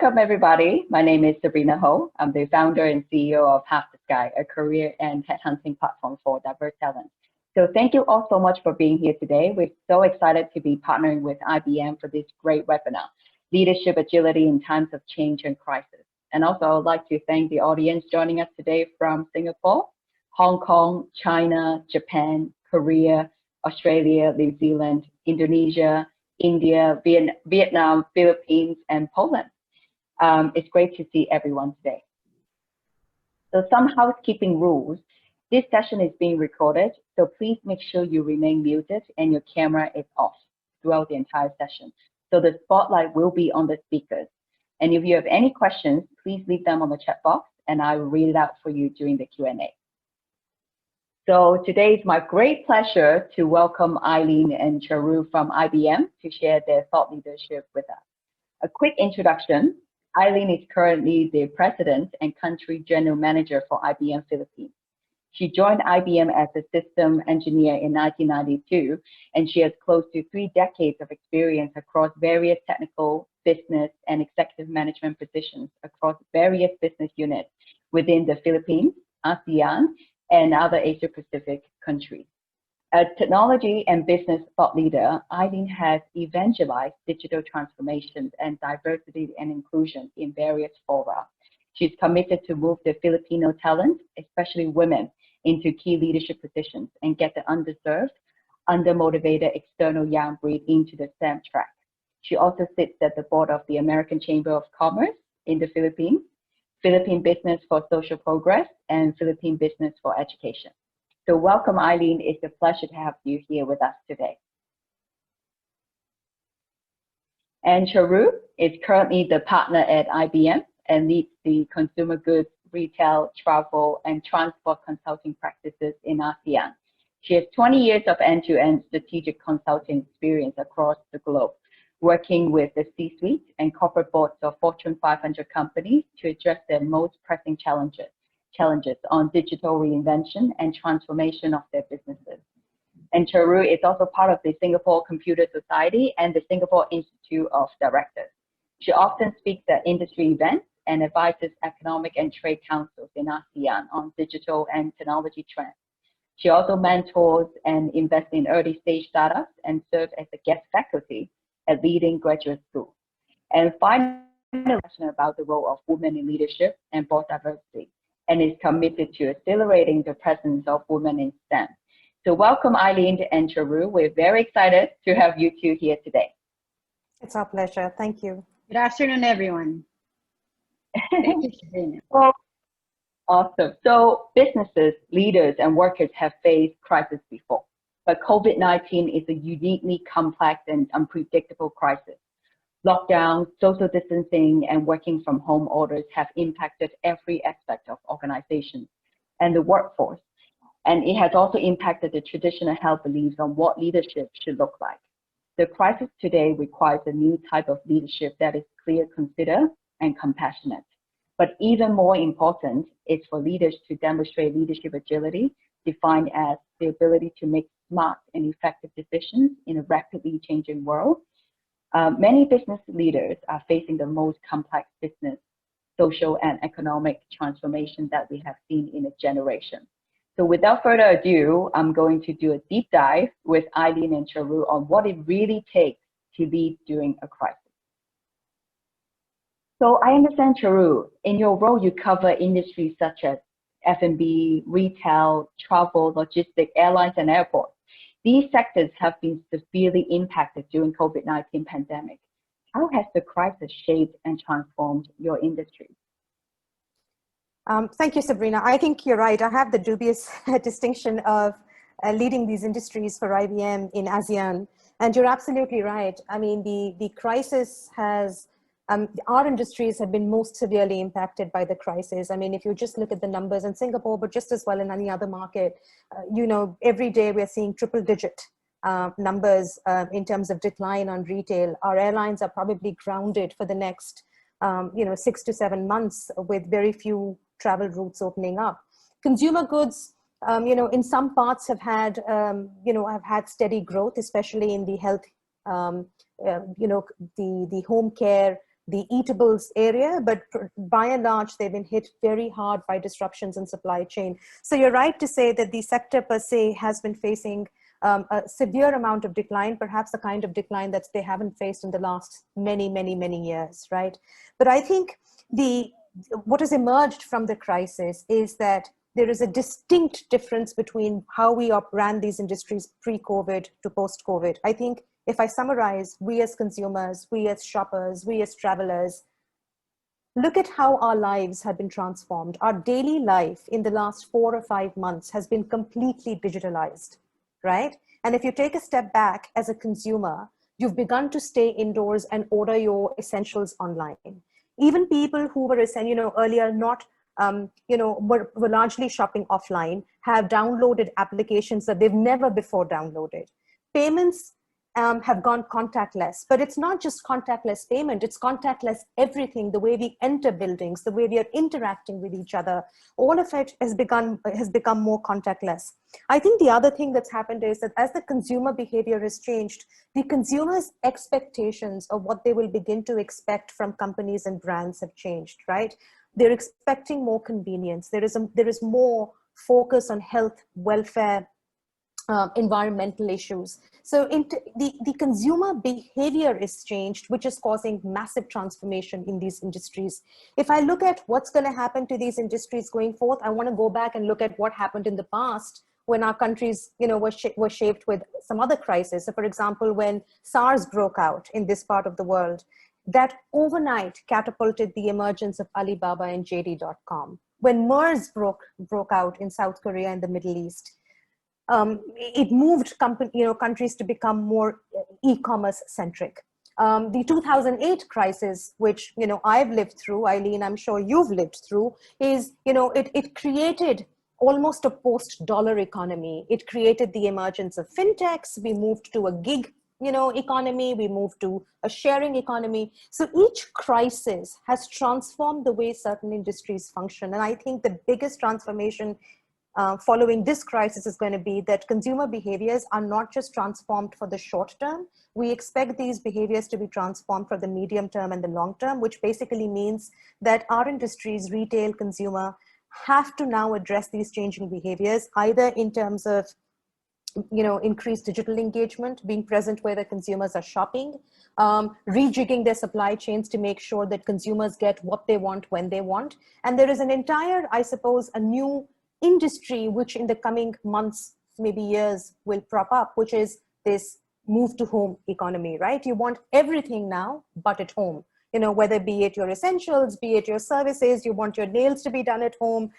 Welcome, everybody. My name is Sabrina Ho. I'm the founder and CEO of Half the Sky, a career and headhunting platform for diverse talent. So thank you all so much for being here today. We're so excited to be partnering with IBM for this great webinar, Leadership Agility in Times of Change and Crisis. And also, I would like to thank the audience joining us today from Singapore, Hong Kong, China, Japan, Korea, Australia, New Zealand, Indonesia, India, Vietnam, Philippines, and Poland. It's great to see everyone today. So some housekeeping rules. This session is being recorded, so please make sure you remain muted and your camera is off throughout the entire session. So the spotlight will be on the speakers. And if you have any questions, please leave them on the chat box and I will read it out for you during the Q&A. So today it's my great pleasure to welcome Eileen and Charu from IBM to share their thought leadership with us. A quick introduction. Eileen is currently the President and Country General Manager for IBM Philippines. She joined IBM as a system engineer in 1992, and she has close to 3 decades of experience across various technical, business, and executive management positions across various business units within the Philippines, ASEAN, and other Asia-Pacific countries. As technology and business thought leader, Eileen has evangelized digital transformations and diversity and inclusion in various fora. She's committed to move the Filipino talent, especially women, into key leadership positions and get the underserved, undermotivated external young breed into the STEM track. She also sits at the board of the American Chamber of Commerce in the Philippines, Philippine Business for Social Progress, and Philippine Business for Education. So welcome, Eileen. It's a pleasure to have you here with us today. And Charu is currently the partner at IBM and leads the consumer goods, retail, travel, and transport consulting practices in ASEAN. She has 20 years of end-to-end strategic consulting experience across the globe, working with the C-suite and corporate boards of Fortune 500 companies to address their most pressing challenges on digital reinvention and transformation of their businesses. And Charu is also part of the Singapore Computer Society and the Singapore Institute of Directors. She often speaks at industry events and advises economic and trade councils in ASEAN on digital and technology trends. She also mentors and invests in early stage startups and serves as a guest faculty at leading graduate schools. And finally, passionate about the role of women in leadership and board diversity, and is committed to accelerating the presence of women in STEM. So welcome, Eileen and Charu. We're very excited to have you two here today. It's our pleasure. Thank you. Good afternoon, everyone. Thank you, Sabrina. Well, awesome. So businesses, leaders, and workers have faced crises before, but COVID-19 is a uniquely complex and unpredictable crisis. Lockdown, social distancing, and working from home orders have impacted every aspect of organizations and the workforce. And it has also impacted the traditional held beliefs on what leadership should look like. The crisis today requires a new type of leadership that is clear, considered, and compassionate. But even more important is for leaders to demonstrate leadership agility, defined as the ability to make smart and effective decisions in a rapidly changing world. Many business leaders are facing the most complex business, social, and economic transformation that we have seen in a generation. So without further ado, I'm going to do a deep dive with Eileen and Charu on what it really takes to lead during a crisis. So I understand, Charu, in your role, you cover industries such as F&B, retail, travel, logistics, airlines, and airports. These sectors have been severely impacted during COVID-19 pandemic. How has the crisis shaped and transformed your industry? Thank you, Sabrina. I think you're right. I have the dubious distinction of leading these industries for IBM in ASEAN. And you're absolutely right. I mean, the crisis has, our industries have been most severely impacted by the crisis. I mean, if you just look at the numbers in Singapore, but just as well in any other market, you know, every day we're seeing triple-digit numbers in terms of decline on retail. Our airlines are probably grounded for the next, 6 to 7 months with very few travel routes opening up. Consumer goods, in some parts have had, have had steady growth, especially in the health, the home care, the eatables area, but by and large, they've been hit very hard by disruptions in supply chain. So you're right to say that the sector per se has been facing a severe amount of decline, perhaps the kind of decline that they haven't faced in the last many years, right? But I think what has emerged from the crisis is that there is a distinct difference between how we ran these industries pre-COVID to post-COVID. I think if I summarize, we as consumers, we as shoppers, we as travelers, look at how our lives have been transformed. Our daily life in the last 4 or 5 months has been completely digitalized, right? And if you take a step back as a consumer, you've begun to stay indoors and order your essentials online. Even people who were, earlier not, were largely shopping offline, have downloaded applications that they've never before downloaded. Payments have gone contactless, but it's not just contactless payment, it's contactless everything, the way we enter buildings, the way we are interacting with each other, all of it has become more contactless. I think the other thing that's happened is that as the consumer behavior has changed, the consumer's expectations of what they will begin to expect from companies and brands have changed, right? They're expecting more convenience. There is more focus on health, welfare, environmental issues. So the consumer behavior is changed, which is causing massive transformation in these industries. If I look at what's going to happen to these industries going forth, I want to go back and look at what happened in the past when our countries, were shaped with some other crisis. So for example, when SARS broke out in this part of the world, that overnight catapulted the emergence of Alibaba and JD.com. When MERS broke out in South Korea and the Middle East, it moved countries to become more e-commerce centric. The 2008 crisis, which I've lived through, Eileen, I'm sure you've lived through, is it created almost a post-dollar economy. It created the emergence of fintechs. We moved to a gig economy. We moved to a sharing economy. So each crisis has transformed the way certain industries function. And I think the biggest transformation following this crisis is going to be that consumer behaviors are not just transformed for the short term. We expect these behaviors to be transformed for the medium term and the long term, which basically means that our industries, retail, consumer, have to now address these changing behaviors, either in terms of increased digital engagement, being present where the consumers are shopping, rejigging their supply chains to make sure that consumers get what they want when they want. And there is an entire, I suppose, a new industry which in the coming months, maybe years, will prop up, which is this move to home economy, right? You want everything now, but at home. Whether be it your essentials, be it your services, you want your nails to be done at home,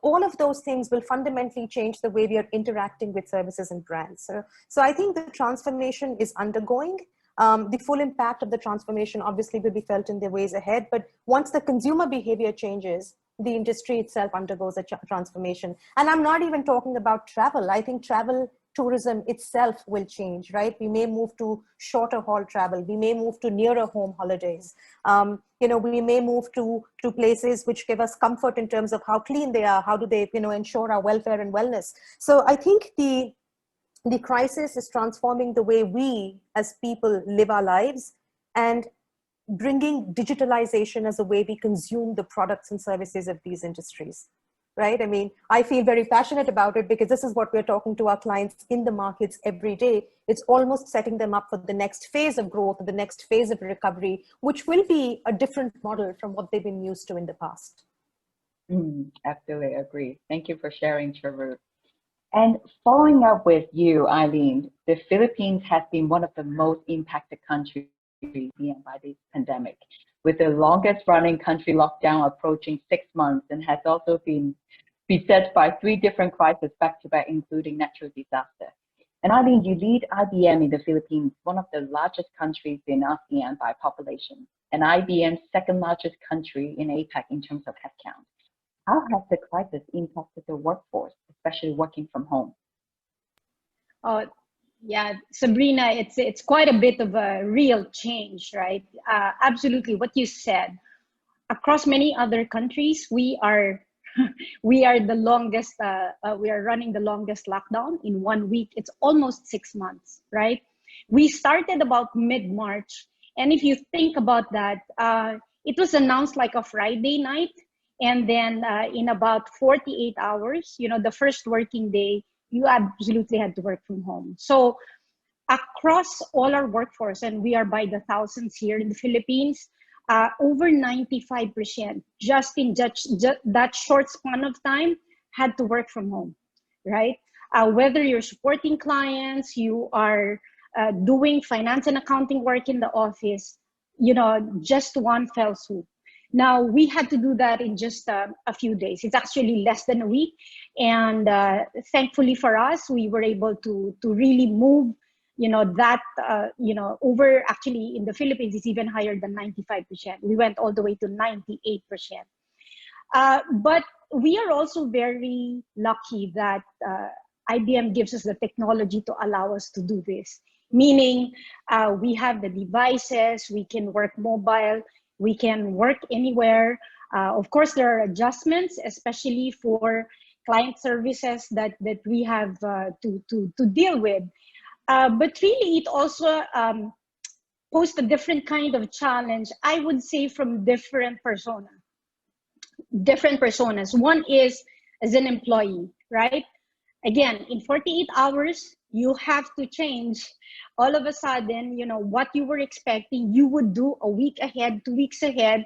all of those things will fundamentally change the way we are interacting with services and brands. So I think the transformation is undergoing. The full impact of the transformation obviously will be felt in the ways ahead, but once the consumer behavior changes, the industry itself undergoes a transformation. And I'm not even talking about travel. I think tourism itself will change, right? We may move to shorter haul travel. We may move to nearer home holidays. We may move to places which give us comfort in terms of how clean they are. How do they, ensure our welfare and wellness? So I think the crisis is transforming the way we as people live our lives and bringing digitalization as a way we consume the products and services of these industries, right? I mean, I feel very passionate about it because this is what we're talking to our clients in the markets every day. It's almost setting them up for the next phase of growth, the next phase of recovery, which will be a different model from what they've been used to in the past. Absolutely agree. Thank you for sharing, Charu. And following up with you, Eileen, the Philippines has been one of the most impacted countries by this pandemic, with the longest running country lockdown approaching 6 months, and has also been beset by 3 different crises back to back, including natural disaster. And Eileen, you lead IBM in the Philippines, one of the largest countries in ASEAN by population, and IBM's second largest country in APAC in terms of headcount. How has the crisis impacted the workforce, especially working from home? Yeah, Sabrina, it's quite a bit of a real change, right? Absolutely, what you said. Across many other countries, we are the longest. We are running the longest lockdown in 1 week. It's almost 6 months, right? We started about mid-March, And if you think about that, it was announced like a Friday night, and then in about 48 hours, the first working day, you absolutely had to work from home. So across all our workforce, and we are by the thousands here in the Philippines, over 95% just in that short span of time had to work from home, right? Whether you're supporting clients, you are doing finance and accounting work in the office, just one fell swoop. Now, we had to do that in just a few days. It's actually less than a week. And thankfully for us, we were able to really move, that, over, actually in the Philippines, it's even higher than 95%. We went all the way to 98%. But we are also very lucky that IBM gives us the technology to allow us to do this. Meaning we have the devices, we can work mobile, we can work anywhere. Of course, there are adjustments, especially for client services that we have to deal with. But really, it also posed a different kind of challenge, I would say, from different personas. One is as an employee, right? Again, in 48 hours, you have to change. All of a sudden, what you were expecting, you would do a week ahead, 2 weeks ahead.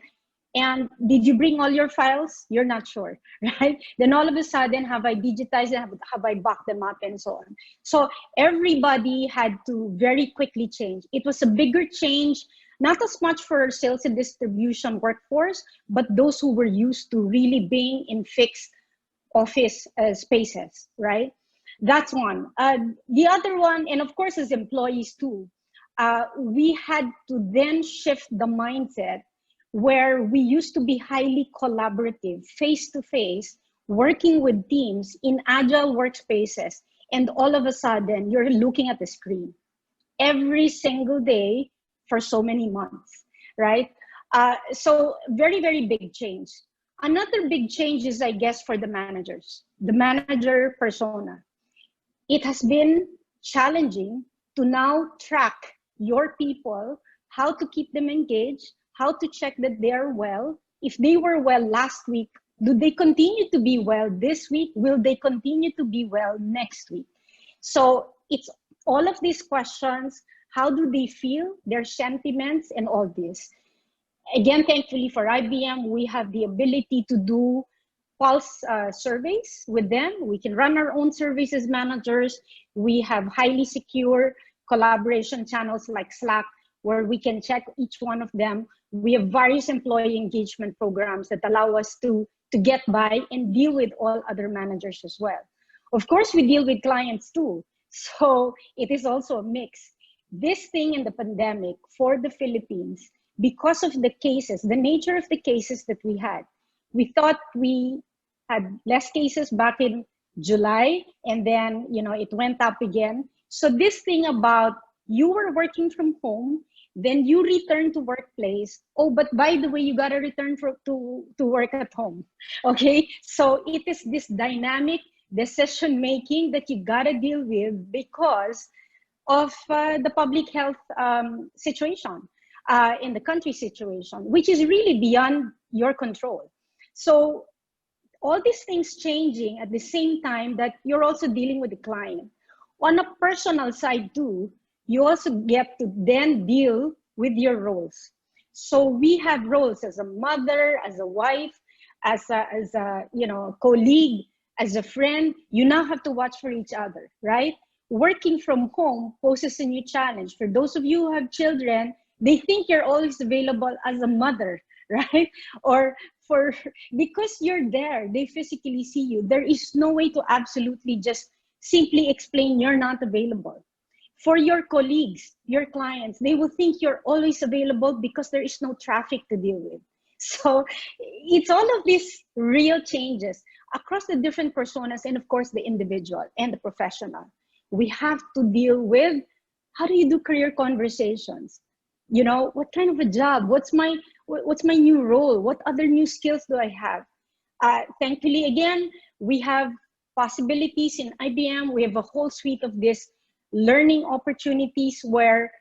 And did you bring all your files? You're not sure, right? Then all of a sudden, have I digitized them? Have I backed them up and so on? So everybody had to very quickly change. It was a bigger change, not as much for sales and distribution workforce, but those who were used to really being in fixed office spaces, right? That's one. The other one, and of course as employees too, we had to then shift the mindset where we used to be highly collaborative, face-to-face, working with teams in agile workspaces, and all of a sudden you're looking at the screen every single day for so many months, right? So very, very big change. Another big change is, I guess, for the managers, the manager persona. It has been challenging to now track your people, how to keep them engaged, how to check that they are well. If they were well last week, do they continue to be well this week? Will they continue to be well next week? So it's all of these questions. How do they feel, their sentiments, and all this? Again, thankfully for IBM, we have the ability to do pulse surveys with them. We can run our own surveys as managers. We have highly secure collaboration channels like Slack, where we can check each one of them. We have various employee engagement programs that allow us to get by and deal with all other managers as well. Of course, we deal with clients too. So it is also a mix. This thing in the pandemic for the Philippines, because of the cases, the nature of the cases that we had, we thought we had less cases back in July, and then, it went up again. So this thing about you were working from home, then you return to workplace. Oh, but by the way, you got to return to work at home. Okay, so it is this dynamic decision-making that you got to deal with because of the public health situation. In the country situation, which is really beyond your control. So all these things changing at the same time that you're also dealing with the client. On a personal side too, you also get to then deal with your roles. So we have roles as a mother, as a wife, as a colleague, as a friend. You now have to watch for each other, right? Working from home poses a new challenge. For those of you who have children, they think you're always available as a mother, right? Or because you're there, they physically see you. There is no way to absolutely just simply explain you're not available. For your colleagues, your clients, they will think you're always available because there is no traffic to deal with. So it's all of these real changes across the different personas and of course the individual and the professional. We have to deal with, how do you do career conversations? What kind of a job? What's my new role? What other new skills do I have? Thankfully, again, we have possibilities in IBM. We have a whole suite of these learning opportunities where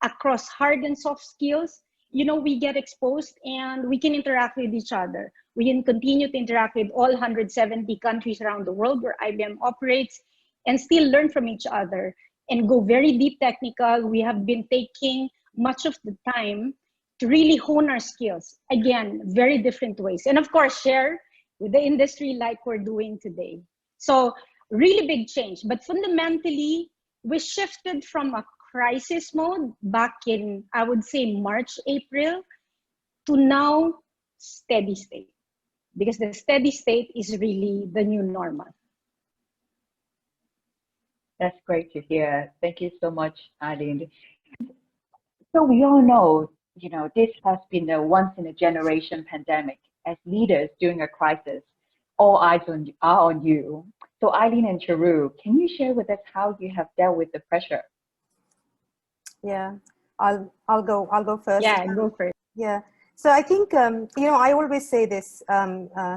across hard and soft skills, you know, we get exposed and we can interact with each other. We can continue to interact with all 170 countries around the world where IBM operates and still learn from each other and go very deep technical. We have been taking much of the time to really hone our skills. Again, very different ways. And of course, share with the industry like we're doing today. So really big change, but fundamentally, we shifted from a crisis mode back in, I would say, March, April, to now steady state, because the steady state is really the new normal. That's great to hear. Thank you so much, Eileen. So we all know, this has been a once in a generation pandemic. As leaders during a crisis, all eyes are on you. So Eileen and Charu, can you share with us how you have dealt with the pressure? Yeah, I'll go first. Yeah, go first. Yeah. So I think, I always say this,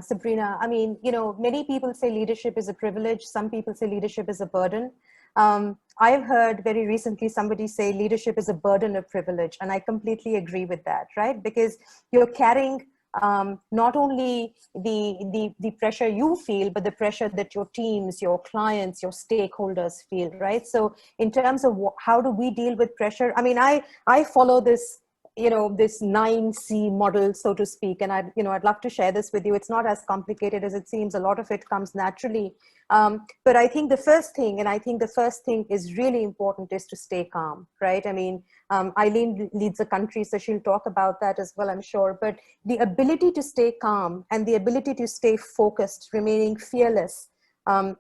Sabrina, I mean, many people say leadership is a privilege. Some people say leadership is a burden. I've heard very recently somebody say leadership is a burden of privilege. And I completely agree with that, right? Because you're carrying not only the pressure you feel, but the pressure that your teams, your clients, your stakeholders feel, right? So in terms of how do we deal with pressure? I mean, I follow this, this 9C model, so to speak. And I'd love to share this with you. It's not as complicated as it seems. A lot of it comes naturally. But I think the first thing is really important, is to stay calm, right? I mean, Eileen leads a country, so she'll talk about that as well, I'm sure. But the ability to stay calm and the ability to stay focused, remaining fearless,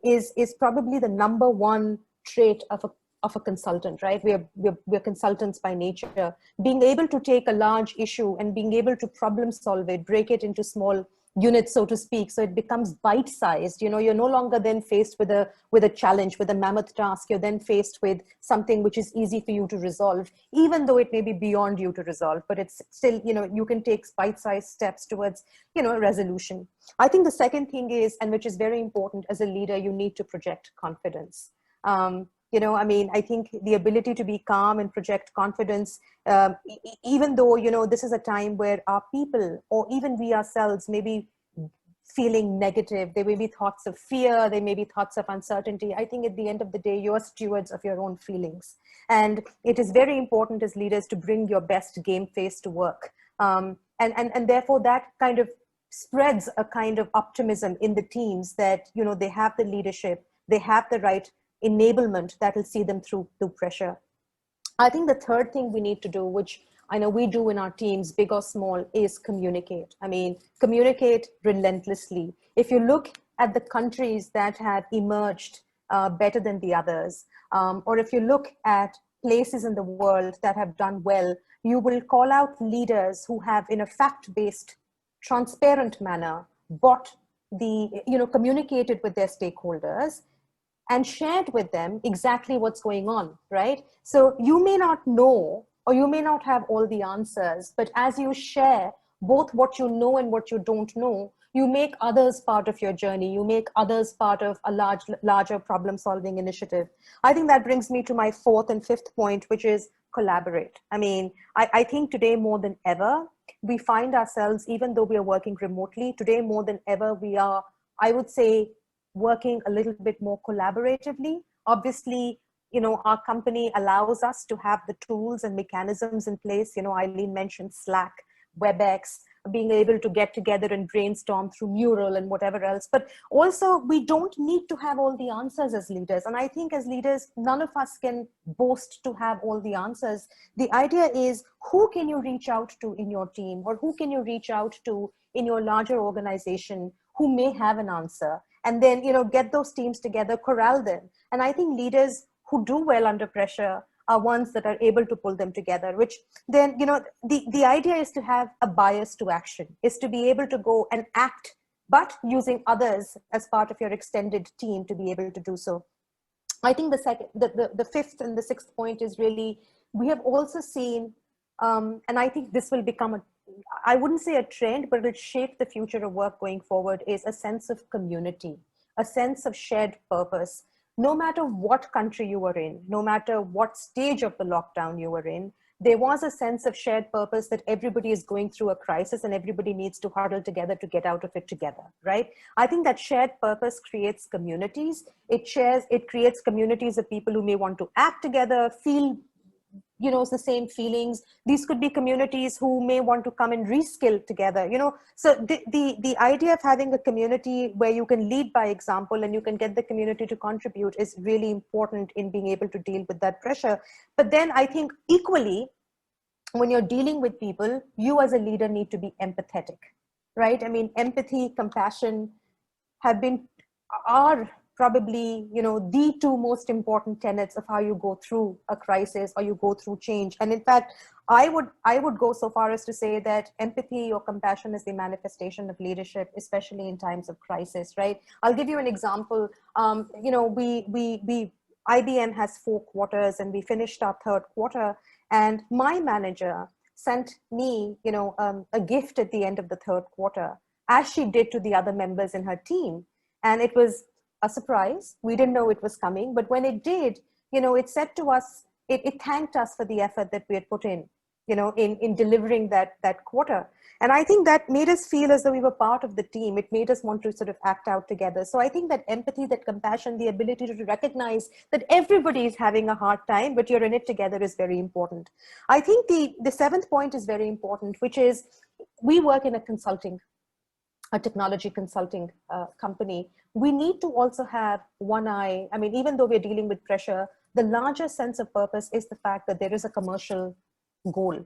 is probably the number one trait of a consultant, right? We're consultants by nature. Being able to take a large issue and being able to problem solve it, break it into small units, so to speak, so it becomes bite-sized. You're no longer then faced with a challenge, with a mammoth task. You're then faced with something which is easy for you to resolve, even though it may be beyond you to resolve, but it's still, you can take bite-sized steps towards, a resolution. I think the second thing is, and which is very important as a leader, you need to project confidence. I think the ability to be calm and project confidence, even though, this is a time where our people, or even we ourselves, may be feeling negative. There may be thoughts of fear. There may be thoughts of uncertainty. I think at the end of the day, you're stewards of your own feelings. And it is very important as leaders to bring your best game face to work. And therefore that kind of spreads a kind of optimism in the teams that, they have the leadership, they have the right enablement that will see them through pressure. I think the third thing we need to do, which I know we do in our teams, big or small, is communicate. I mean, communicate relentlessly. If you look at the countries that have emerged better than the others, or if you look at places in the world that have done well, you will call out leaders who have, in a fact-based, transparent manner, communicated with their stakeholders and shared with them exactly what's going on, right? So you may not know, or you may not have all the answers, but as you share both what you know and what you don't know, you make others part of your journey. You make others part of a larger problem-solving initiative. I think that brings me to my fourth and fifth point, which is collaborate. I mean, I think today more than ever, we find ourselves, even though we are working remotely, today more than ever, we are, I would say, working a little bit more collaboratively. Obviously, our company allows us to have the tools and mechanisms in place. Eileen mentioned Slack, WebEx, being able to get together and brainstorm through Mural and whatever else. But also, we don't need to have all the answers as leaders. And I think as leaders, none of us can boast to have all the answers. The idea is, who can you reach out to in your team, or who can you reach out to in your larger organization who may have an answer? And then, get those teams together, corral them. And I think leaders who do well under pressure are ones that are able to pull them together, which then, the idea is to have a bias to action, is to be able to go and act, but using others as part of your extended team to be able to do so. I think the fifth and the sixth point is really, we have also seen, and I think this will become I wouldn't say a trend, but it will shape the future of work going forward, is a sense of community, a sense of shared purpose. No matter what country you were in, no matter what stage of the lockdown you were in, there was a sense of shared purpose that everybody is going through a crisis and everybody needs to huddle together to get out of it together, right? I think that shared purpose creates communities. It creates communities of people who may want to act together, feel, you know, the same feelings. These could be communities who may want to come and reskill together, you know. So the idea of having a community where you can lead by example and you can get the community to contribute is really important in being able to deal with that pressure. But then I think equally, when you're dealing with people, you as a leader need to be empathetic, right? I mean, empathy, compassion are probably, you know, the two most important tenets of how you go through a crisis or you go through change. And in fact, I would go so far as to say that empathy or compassion is the manifestation of leadership, especially in times of crisis, right? I'll give you an example. You know, IBM has 4 quarters and we finished our 3rd quarter, and my manager sent me, you know, a gift at the end of the 3rd quarter, as she did to the other members in her team. And it was a surprise. We didn't know it was coming, but when it did, you know, it said to us, it thanked us for the effort that we had put in, you know, in delivering that quarter. And I think that made us feel as though we were part of the team. It made us want to sort of act out together. So I think that empathy, that compassion, the ability to recognize that everybody is having a hard time, but you're in it together, is very important. I think the 7th point is very important, which is we work in a technology consulting company. We need to also have one eye. I mean, even though we're dealing with pressure, the larger sense of purpose is the fact that there is a commercial goal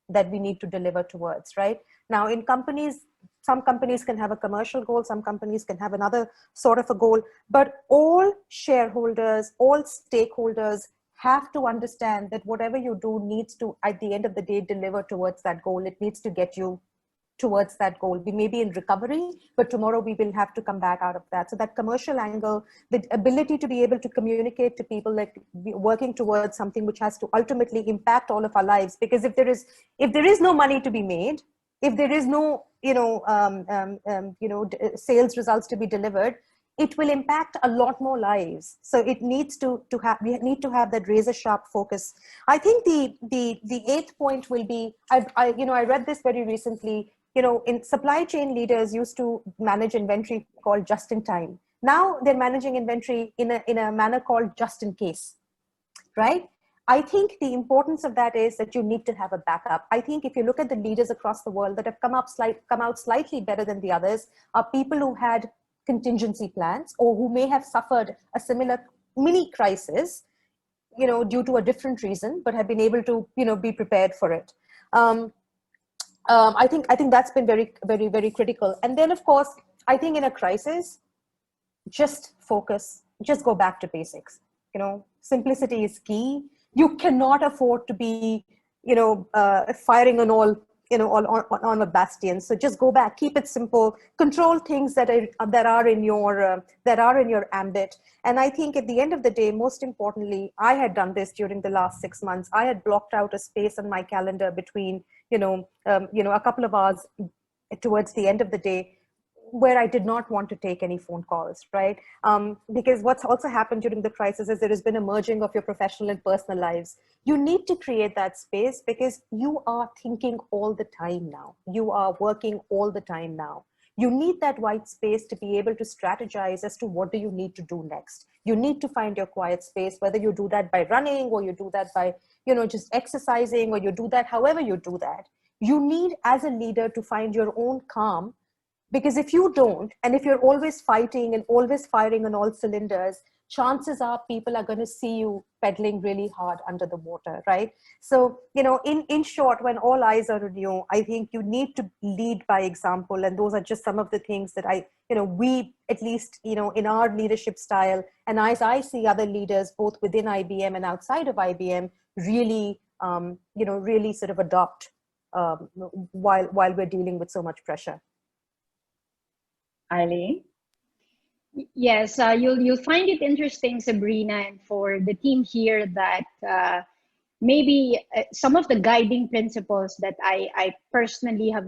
that we need to deliver towards, right? Now, in companies, some companies can have a commercial goal, some companies can have another sort of a goal, but all shareholders, all stakeholders have to understand that whatever you do needs to, at the end of the day, deliver towards that goal. It needs to get you towards that goal. We may be in recovery, but tomorrow we will have to come back out of that. So that commercial angle, the ability to be able to communicate to people, like working towards something which has to ultimately impact all of our lives. Because if there is no money to be made, if there is no, sales results to be delivered, it will impact a lot more lives. So it needs we need to have that razor sharp focus. I think the 8th point will be, I read this very recently. You know, in supply chain, leaders used to manage inventory called just in time. Now they're managing inventory in a manner called just in case, right? I think the importance of that is that you need to have a backup. I think if you look at the leaders across the world that have come out slightly better than the others, are people who had contingency plans or who may have suffered a similar mini crisis, you know, due to a different reason, but have been able to, you know, be prepared for it. I think that's been very, very, very critical. And then, of course, I think in a crisis, just focus, just go back to basics. You know, simplicity is key. You cannot afford to be, you know, firing on all, you know, on a bastion. So just go back, keep it simple, control things that are in your ambit. And I think at the end of the day, most importantly, I had done this during the last 6 months. I had blocked out a space on my calendar between, a couple of hours towards the end of the day where I did not want to take any phone calls, right? Because what's also happened during the crisis is there has been a merging of your professional and personal lives. You need to create that space because you are thinking all the time now. You are working all the time now. You need that white space to be able to strategize as to what do you need to do next. You need to find your quiet space, whether you do that by running or you do that by, just exercising, or you do that however you do that. You need, as a leader, to find your own calm. Because if you don't, and if you're always fighting and always firing on all cylinders, chances are people are going to see you pedaling really hard under the water, right? So, in short, when all eyes are on you, I think you need to lead by example. And those are just some of the things that we, at least, in our leadership style, and as I see other leaders, both within IBM and outside of IBM, really, really sort of adopt while we're dealing with so much pressure. Eileen? Yes, you'll find it interesting, Sabrina, and for the team here that maybe some of the guiding principles that I personally have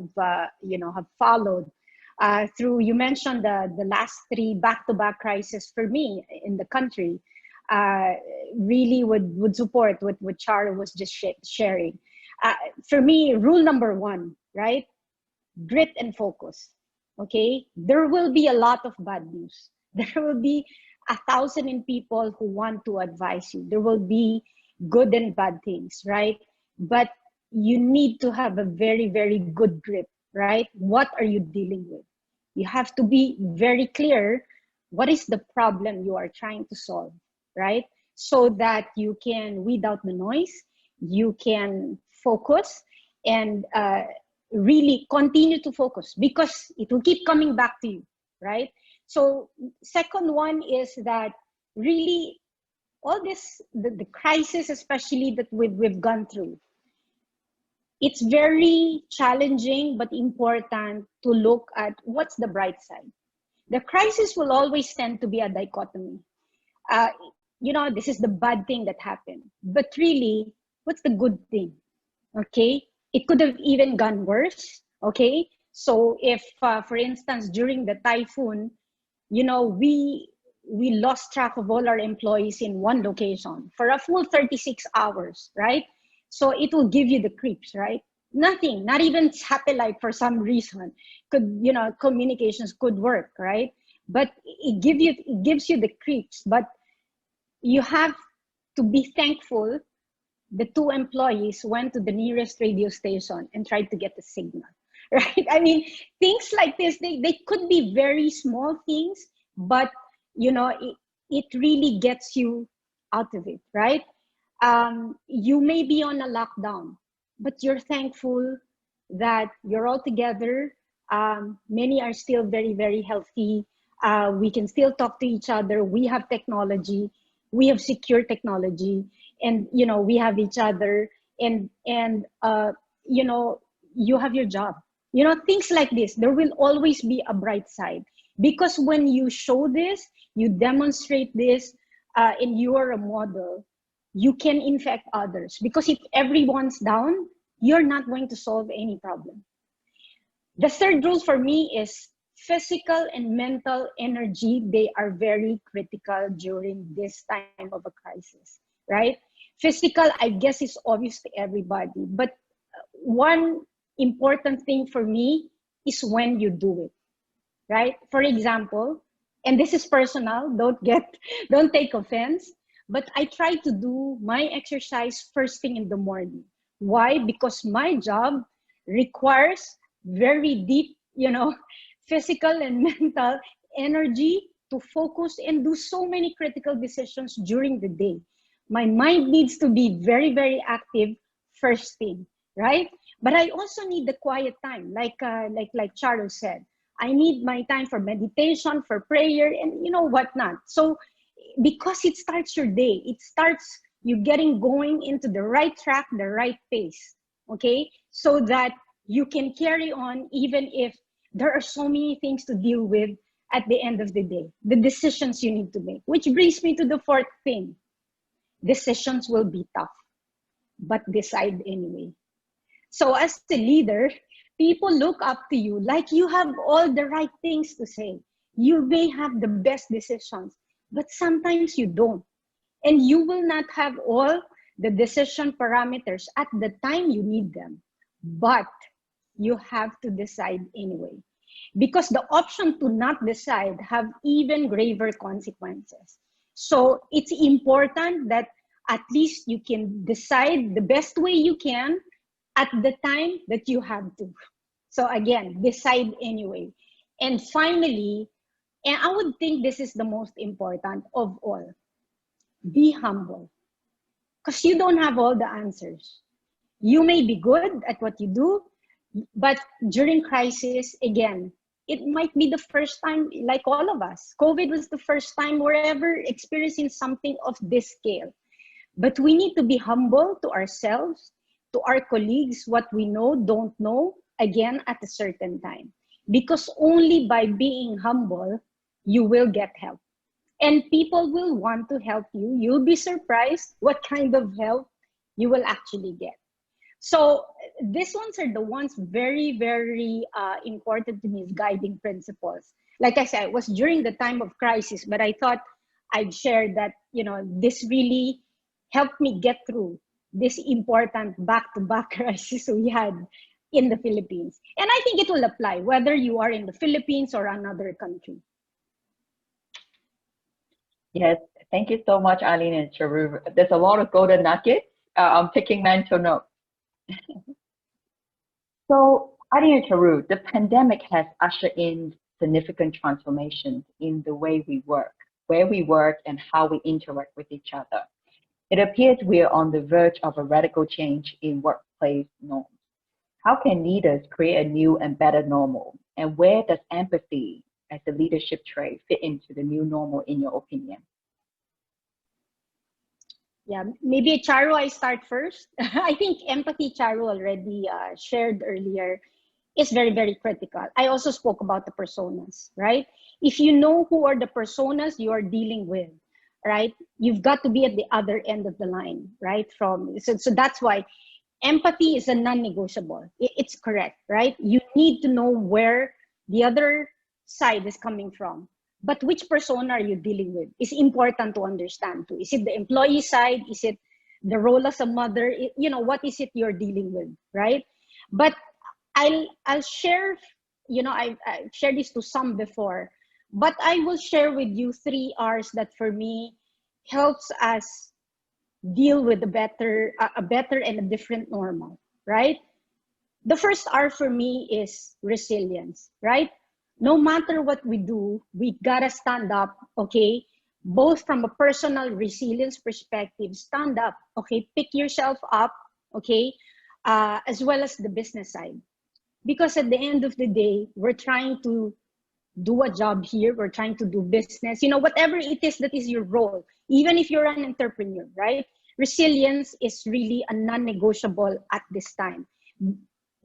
followed through. You mentioned the last 3 back-to-back crises for me in the country. really would support what Charo was just sharing. For me, rule number one, right? Grit and focus. Okay, there will be a lot of bad news. There will be 1,000 people who want to advise you. There will be good and bad things, right? But you need to have a very, very good grip, right? What are you dealing with? You have to be very clear. What is the problem you are trying to solve, right? So that you can weed out the noise, you can focus, and really continue to focus, because it will keep coming back to you, right? So second one is that really all this, the crisis especially that we've gone through, it's very challenging but important to look at what's the bright side. The crisis will always tend to be a dichotomy. Uh, this is the bad thing that happened, but really, what's the good thing? Okay, it could have even gone worse. Okay, so if, for instance, during the typhoon, we lost track of all our employees in one location for a full 36 hours, right? So it will give you the creeps, right? Nothing, not even satellite for some reason could, communications could work, right? But it gives you the creeps. But you have to be thankful the two employees went to the nearest radio station and tried to get the signal, right? I mean, things like this, they could be very small things, but it really gets you out of it, right? You may be on a lockdown, but you're thankful that you're all together. Many are still very, very healthy. We can still talk to each other. We have technology. We have secure technology, and we have each other, and you have your job. Things like this. There will always be a bright side, because when you show this, you demonstrate this, and you are a model, you can infect others. Because if everyone's down, you're not going to solve any problem. The third rule for me is physical and mental energy. They are very critical during this time of a crisis, right? Physical, I guess, is obvious to everybody, but one important thing for me is when you do it, right? For example, and this is personal, don't take offense, but I try to do my exercise first thing in the morning. Why? Because my job requires very deep, physical and mental energy to focus and do so many critical decisions during the day. My mind needs to be very, very active first thing, right? But I also need the quiet time, like Charo said. I need my time for meditation, for prayer, and whatnot. So because it starts your day, it starts you getting going into the right track, the right pace, okay? So that you can carry on even if there are so many things to deal with at the end of the day, the decisions you need to make. Which brings me to the fourth thing. Decisions will be tough, but decide anyway. So as the leader, people look up to you like you have all the right things to say. You may have the best decisions, but sometimes you don't. And you will not have all the decision parameters at the time you need them. But you have to decide anyway. Because the option to not decide have even graver consequences. So it's important that at least you can decide the best way you can at the time that you have to. So again, decide anyway. And finally, and I would think this is the most important of all, be humble. Because you don't have all the answers. You may be good at what you do, but during crisis, again, it might be the first time, like all of us. COVID was the first time we're ever experiencing something of this scale. But we need to be humble to ourselves, to our colleagues, what we know, don't know, again, at a certain time. Because only by being humble, you will get help. And people will want to help you. You'll be surprised what kind of help you will actually get. So these ones are the ones very, very important to me as guiding principles. Like I said, it was during the time of crisis, but I thought I've shared that, this really helped me get through this important back-to-back crisis we had in the Philippines. And I think it will apply whether you are in the Philippines or another country. Yes, thank you so much, Eileen and Charu. There's a lot of golden nuggets. I'm taking mental notes. So, Eileen and Charu, the pandemic has ushered in significant transformations in the way we work, where we work, and how we interact with each other. It appears we are on the verge of a radical change in workplace norms. How can leaders create a new and better normal? And where does empathy as a leadership trait fit into the new normal, in your opinion? Yeah, maybe Charu, I start first. I think empathy, Charu already shared earlier, is very, very critical. I also spoke about the personas, right? If you know who are the personas you are dealing with, right, you've got to be at the other end of the line, right? So that's why empathy is a non-negotiable. It's correct, right? You need to know where the other side is coming from. But which persona are you dealing with is important to understand too. Is it the employee side? Is it the role as a mother? What is it you're dealing with, right? But I'll share, I've shared this to some before, but I will share with you 3 R's that for me helps us deal with a better and a different normal, right? The first R for me is resilience, right? No matter what we do, we gotta stand up, okay? Both from a personal resilience perspective, stand up, okay? Pick yourself up, okay? As well as the business side. Because at the end of the day, we're trying to do a job here, we're trying to do business, whatever it is that is your role, even if you're an entrepreneur, right? Resilience is really a non-negotiable at this time.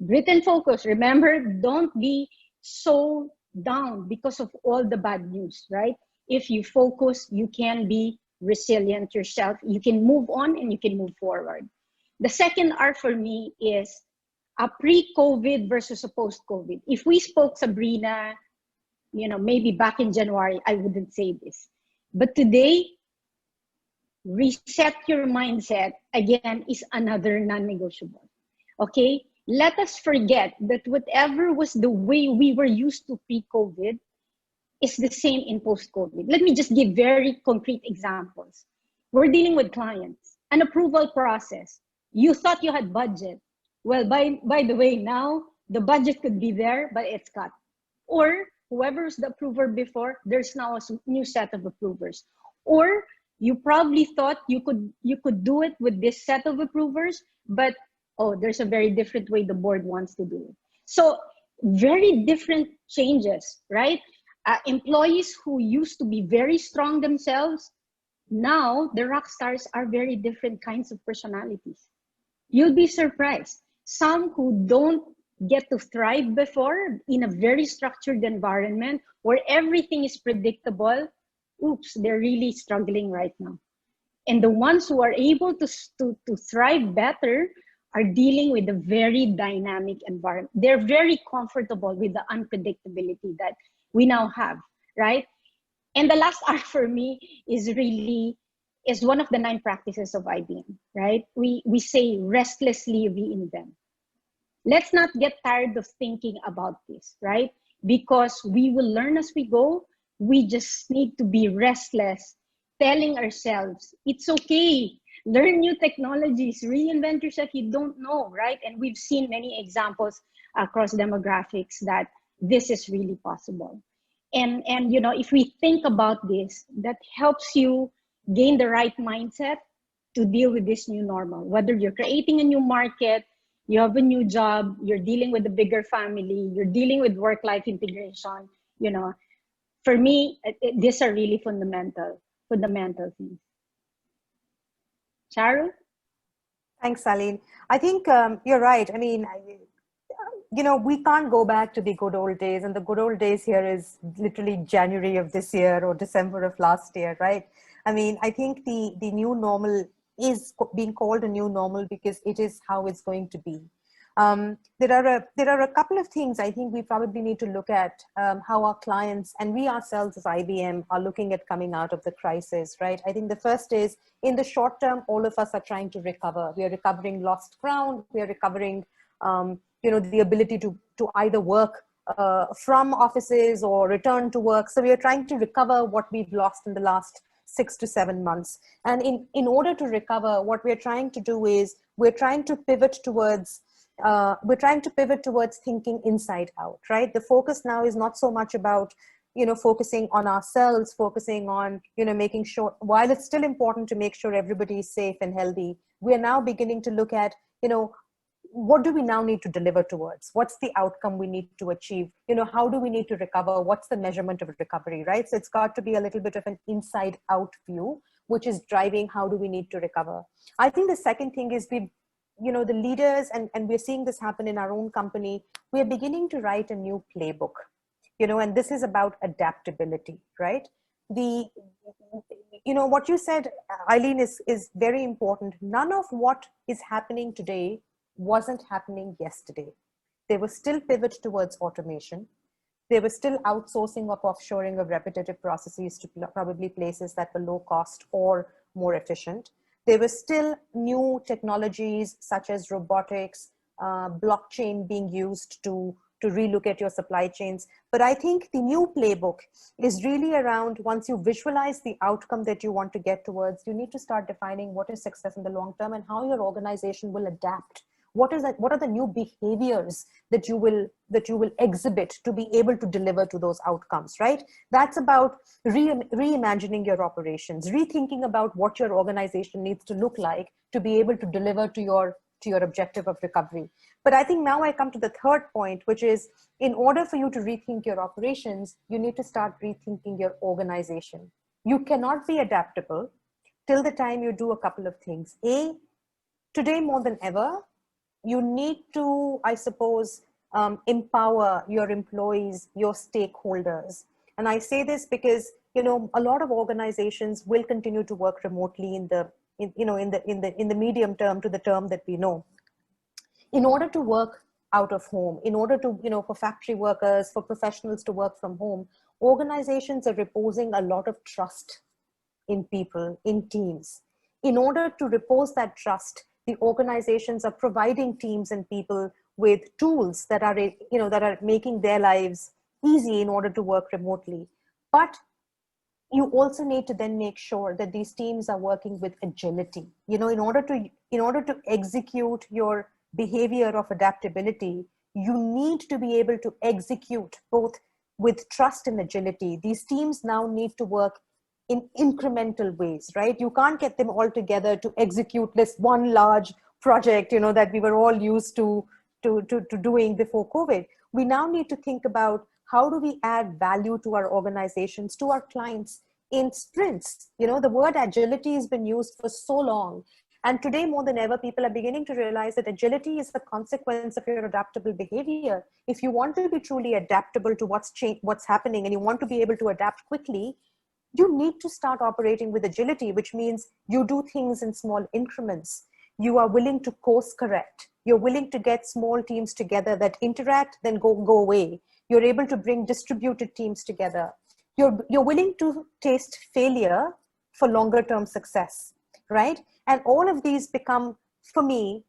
Grit and focus, remember, don't be so down because of all the bad news, right? If you focus, you can be resilient yourself. You can move on and you can move forward. The second R for me is a pre-COVID versus a post-COVID. If we spoke, Sabrina, maybe back in January, I wouldn't say this. But today, reset your mindset, again, is another non-negotiable. Okay? Let us forget that whatever was the way we were used to pre-COVID is the same in post-COVID. Let me just give very concrete examples. We're dealing with clients, an approval process. You thought you had budget. Well, by the way, now the budget could be there, but it's cut. Or whoever's the approver before, there's now a new set of approvers. Or you probably thought you could do it with this set of approvers, but there's a very different way the board wants to do it. So very different changes, right? Employees who used to be very strong themselves, now the rock stars are very different kinds of personalities. You'll be surprised. Some who don't get to thrive before in a very structured environment where everything is predictable, oops, they're really struggling right now. And the ones who are able to thrive better are dealing with a very dynamic environment. They're very comfortable with the unpredictability that we now have, right? And the last R for me is one of the 9 practices of IBM, right? We say restlessly reinvent. Let's not get tired of thinking about this, right? Because we will learn as we go. We just need to be restless, telling ourselves, it's okay. Learn new technologies, reinvent yourself. You don't know, right? And we've seen many examples across demographics that this is really possible. And if we think about this, that helps you gain the right mindset to deal with this new normal. Whether you're creating a new market, you have a new job, you're dealing with a bigger family, you're dealing with work-life integration, for me, these are really fundamental things. Charu? Thanks, Aline. I think you're right. I mean, we can't go back to the good old days, and the good old days here is literally January of this year or December of last year, right? I mean, I think the new normal is being called a new normal because it is how it's going to be. There are a couple of things I think we probably need to look at, how our clients and we ourselves as IBM are looking at coming out of the crisis, right? I think the first is, in the short term, all of us are trying to recover. We are recovering lost ground. We are recovering, the ability to either work from offices or return to work. So we are trying to recover what we've lost in the last 6 to 7 months. And in order to recover, what we're trying to do is we're trying to pivot towards thinking inside out, right? The focus now is not so much about, focusing on ourselves, focusing on, making sure, while it's still important to make sure everybody is safe and healthy, we are now beginning to look at, what do we now need to deliver towards? What's the outcome we need to achieve? How do we need to recover? What's the measurement of recovery, right? So it's got to be a little bit of an inside out view, which is driving how do we need to recover. I think the second thing is the leaders, and we're seeing this happen in our own company, we're beginning to write a new playbook, and this is about adaptability, right? What you said, Eileen, is very important. None of what is happening today wasn't happening yesterday. There was still pivot towards automation. There was still outsourcing of offshoring of repetitive processes to probably places that were low cost or more efficient. There were still new technologies such as robotics, blockchain being used to relook at your supply chains. But I think the new playbook is really around, once you visualize the outcome that you want to get towards, you need to start defining what is success in the long term and how your organization will adapt. What are the new behaviors that you will exhibit to be able to deliver to those outcomes, right? That's about reimagining your operations, rethinking about what your organization needs to look like to be able to deliver to your objective of recovery. But I think now I come to the third point, which is, in order for you to rethink your operations, you need to start rethinking your organization. You cannot be adaptable till the time you do a couple of things. Today more than ever, you need to, I suppose, empower your employees, your stakeholders. And I say this because, a lot of organizations will continue to work remotely in the medium term to the term that we know. In order to work out of home, in order to, for factory workers, for professionals to work from home, organizations are reposing a lot of trust in people, in teams. In order to repose that trust, the organizations are providing teams and people with tools that are making their lives easy in order to work remotely. But you also need to then make sure that these teams are working with agility. In order to execute your behavior of adaptability, you need to be able to execute both with trust and agility. These teams now need to work in incremental ways, right? You can't get them all together to execute this one large project, that we were all used to doing before COVID. We now need to think about, how do we add value to our organizations, to our clients in sprints? The word agility has been used for so long. And today, more than ever, people are beginning to realize that agility is the consequence of your adaptable behavior. If you want to be truly adaptable to what's happening, and you want to be able to adapt quickly, you need to start operating with agility, which means you do things in small increments. You are willing to course correct. You're willing to get small teams together that interact, then go away. You're able to bring distributed teams together. You're willing to taste failure for longer term success, right? And all of these become, for me,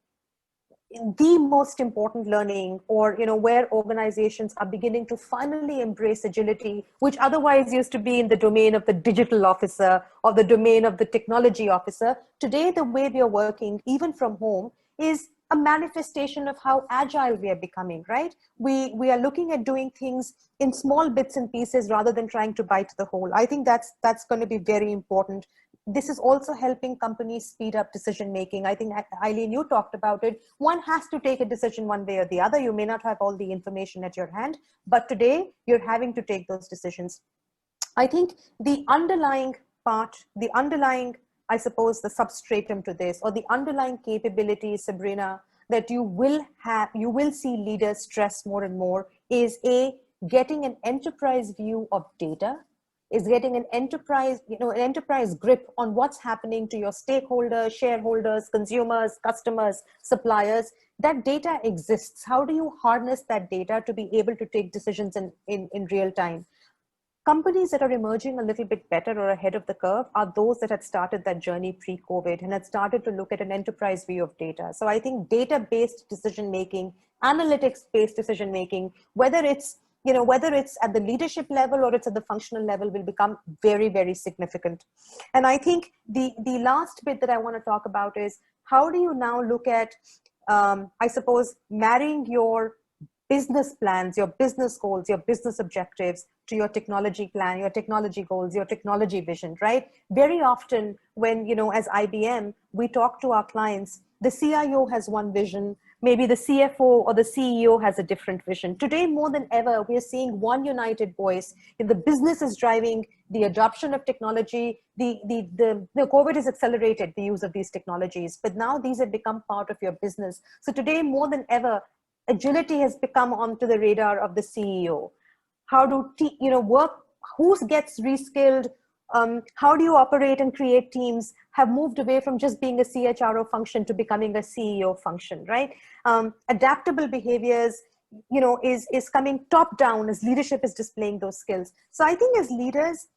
the most important learning, or where organizations are beginning to finally embrace agility, which otherwise used to be in the domain of the digital officer or the domain of the technology officer. Today, the way we are working, even from home, is a manifestation of how agile we are becoming, right? We are looking at doing things in small bits and pieces rather than trying to bite the whole. I think that's going to be very important. This is also helping companies speed up decision making. I think, Eileen, you talked about it. One has to take a decision one way or the other. You may not have all the information at your hand, but today you're having to take those decisions. I think the underlying part, I suppose, the substratum to this, or the underlying capability, Sabrina, that you will see leaders stress more and more, is getting an enterprise view of data, is getting an enterprise, an enterprise grip on what's happening to your stakeholders, shareholders, consumers, customers, suppliers. That data exists. How do you harness that data to be able to take decisions in real time? Companies that are emerging a little bit better or ahead of the curve are those that had started that journey pre-COVID and had started to look at an enterprise view of data. So I think data-based decision-making, analytics-based decision-making, whether it's at the leadership level or it's at the functional level, will become very, very significant. And I think the last bit that I want to talk about is, how do you now look at, I suppose, marrying your business plans, your business goals, your business objectives to your technology plan, your technology goals, your technology vision, right? Very often when, as IBM, we talk to our clients, the CIO has one vision, maybe the CFO or the CEO has a different vision. Today, more than ever, we are seeing one united voice. If the business is driving the adoption of technology, the COVID has accelerated the use of these technologies, but now these have become part of your business. So today, more than ever, agility has become onto the radar of the CEO. How do who gets reskilled? How do you operate and create teams? Have moved away from just being a CHRO function to becoming a CEO function, right? Adaptable behaviors, is coming top down as leadership is displaying those skills. So I think as leaders,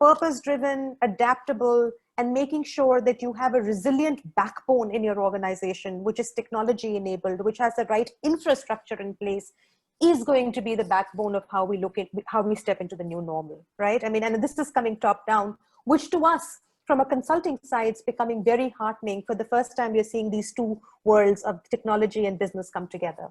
purpose-driven, adaptable, and making sure that you have a resilient backbone in your organization, which is technology enabled, which has the right infrastructure in place, is going to be the backbone of how we how we step into the new normal, right? I mean, and this is coming top down, which to us, from a consulting side, is becoming very heartening. For the first time, we're seeing these two worlds of technology and business come together.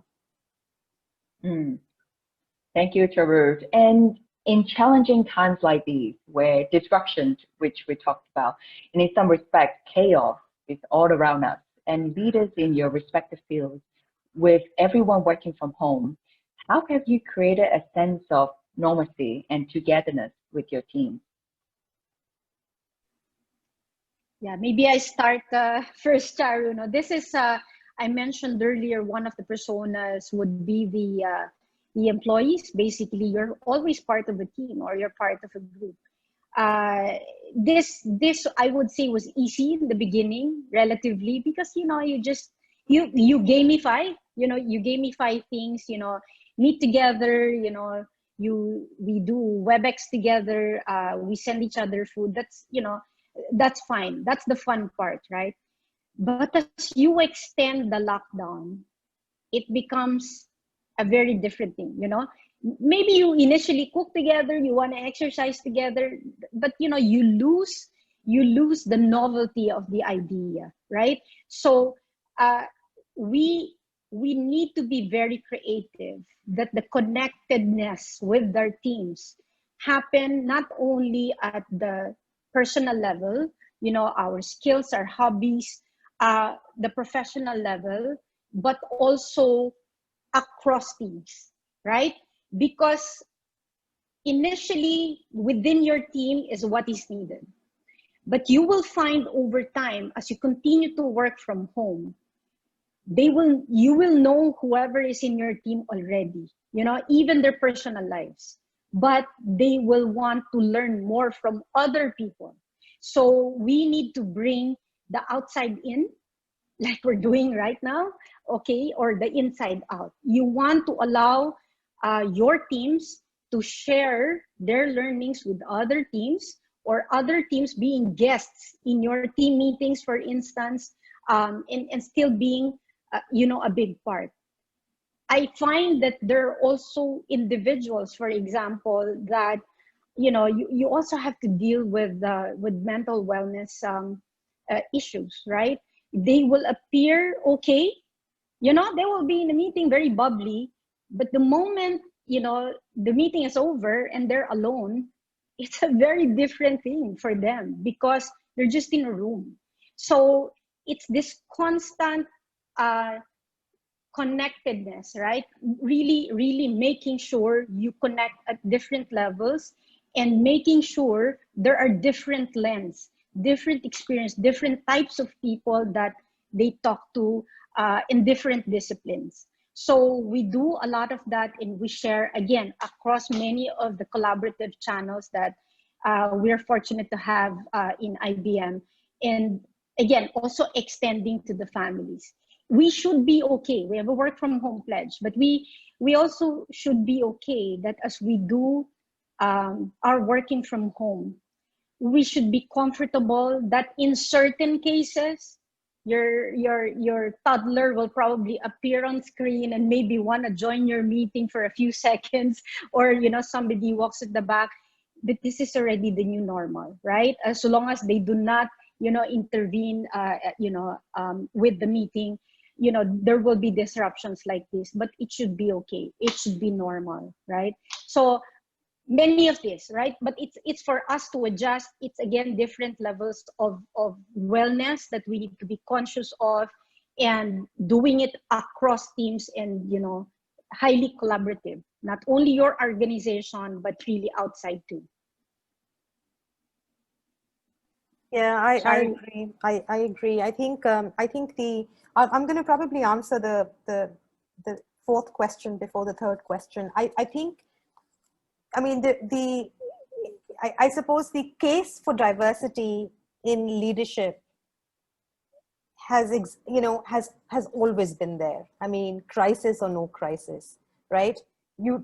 Thank you, Tarun. And in challenging times like these, where disruption, which we talked about, and in some respects, chaos is all around us, and leaders in your respective fields, with everyone working from home, how have you created a sense of normalcy and togetherness with your team? Yeah, maybe I start first, Charu. This is, I mentioned earlier, one of the personas would be the employees. Basically, you're always part of a team or you're part of a group. This I would say was easy in the beginning, relatively, because you gamify, you gamify things, meet together, we do WebEx together, we send each other food. That's fine. That's the fun part, right? But as you extend the lockdown, it becomes a very different thing, Maybe you initially cook together, you want to exercise together, but you lose the novelty of the idea, right? So we need to be very creative, that the connectedness with our teams happen not only at the personal level, our skills, our hobbies, the professional level, but also across teams, right? Because initially within your team is what is needed, but you will find over time, as you continue to work from home, you will know whoever is in your team already, even their personal lives, but they will want to learn more from other people. So we need to bring the outside in, like we're doing right now, okay, or the inside out. You want to allow your teams to share their learnings with other teams, or other teams being guests in your team meetings, for instance, and still being, a big part. I find that there are also individuals, for example, that, you also have to deal with mental wellness issues, right? They will appear okay, they will be in a meeting very bubbly, but the moment, the meeting is over and they're alone, it's a very different thing for them because they're just in a room. So it's this constant connectedness, right? Really, really making sure you connect at different levels and making sure there are different lens, different experience, different types of people that they talk to in different disciplines. So we do a lot of that, and we share, again, across many of the collaborative channels that we're fortunate to have in IBM. And again, also extending to the families. We should be okay. We have a work from home pledge, but we also should be okay that as we do our working from home, we should be comfortable that in certain cases, your toddler will probably appear on screen and maybe want to join your meeting for a few seconds, or somebody walks at the back. But this is already the new normal, right? As long as they do not intervene with the meeting, there will be disruptions like this, but it should be okay. It should be normal, right? So many of this, right? But it's for us to adjust. It's again different levels of wellness that we need to be conscious of, and doing it across teams, and highly collaborative, not only your organization but really outside too. Yeah, I agree. I agree. I think I'm going to probably answer the fourth question before the third question. I think, I mean, I suppose the case for diversity in leadership has always been there. I mean, crisis or no crisis, right? You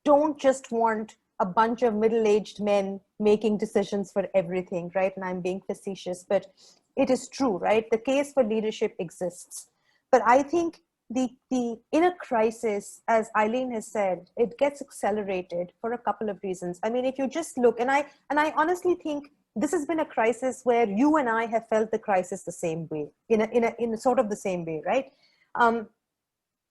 don't just want a bunch of middle-aged men making decisions for everything, right? And I'm being facetious, but it is true, right? The case for leadership exists. But I think in a crisis, as Eileen has said, it gets accelerated for a couple of reasons. I mean, if you just look, and I honestly think this has been a crisis where you and I have felt the crisis the same way, in sort of the same way, right?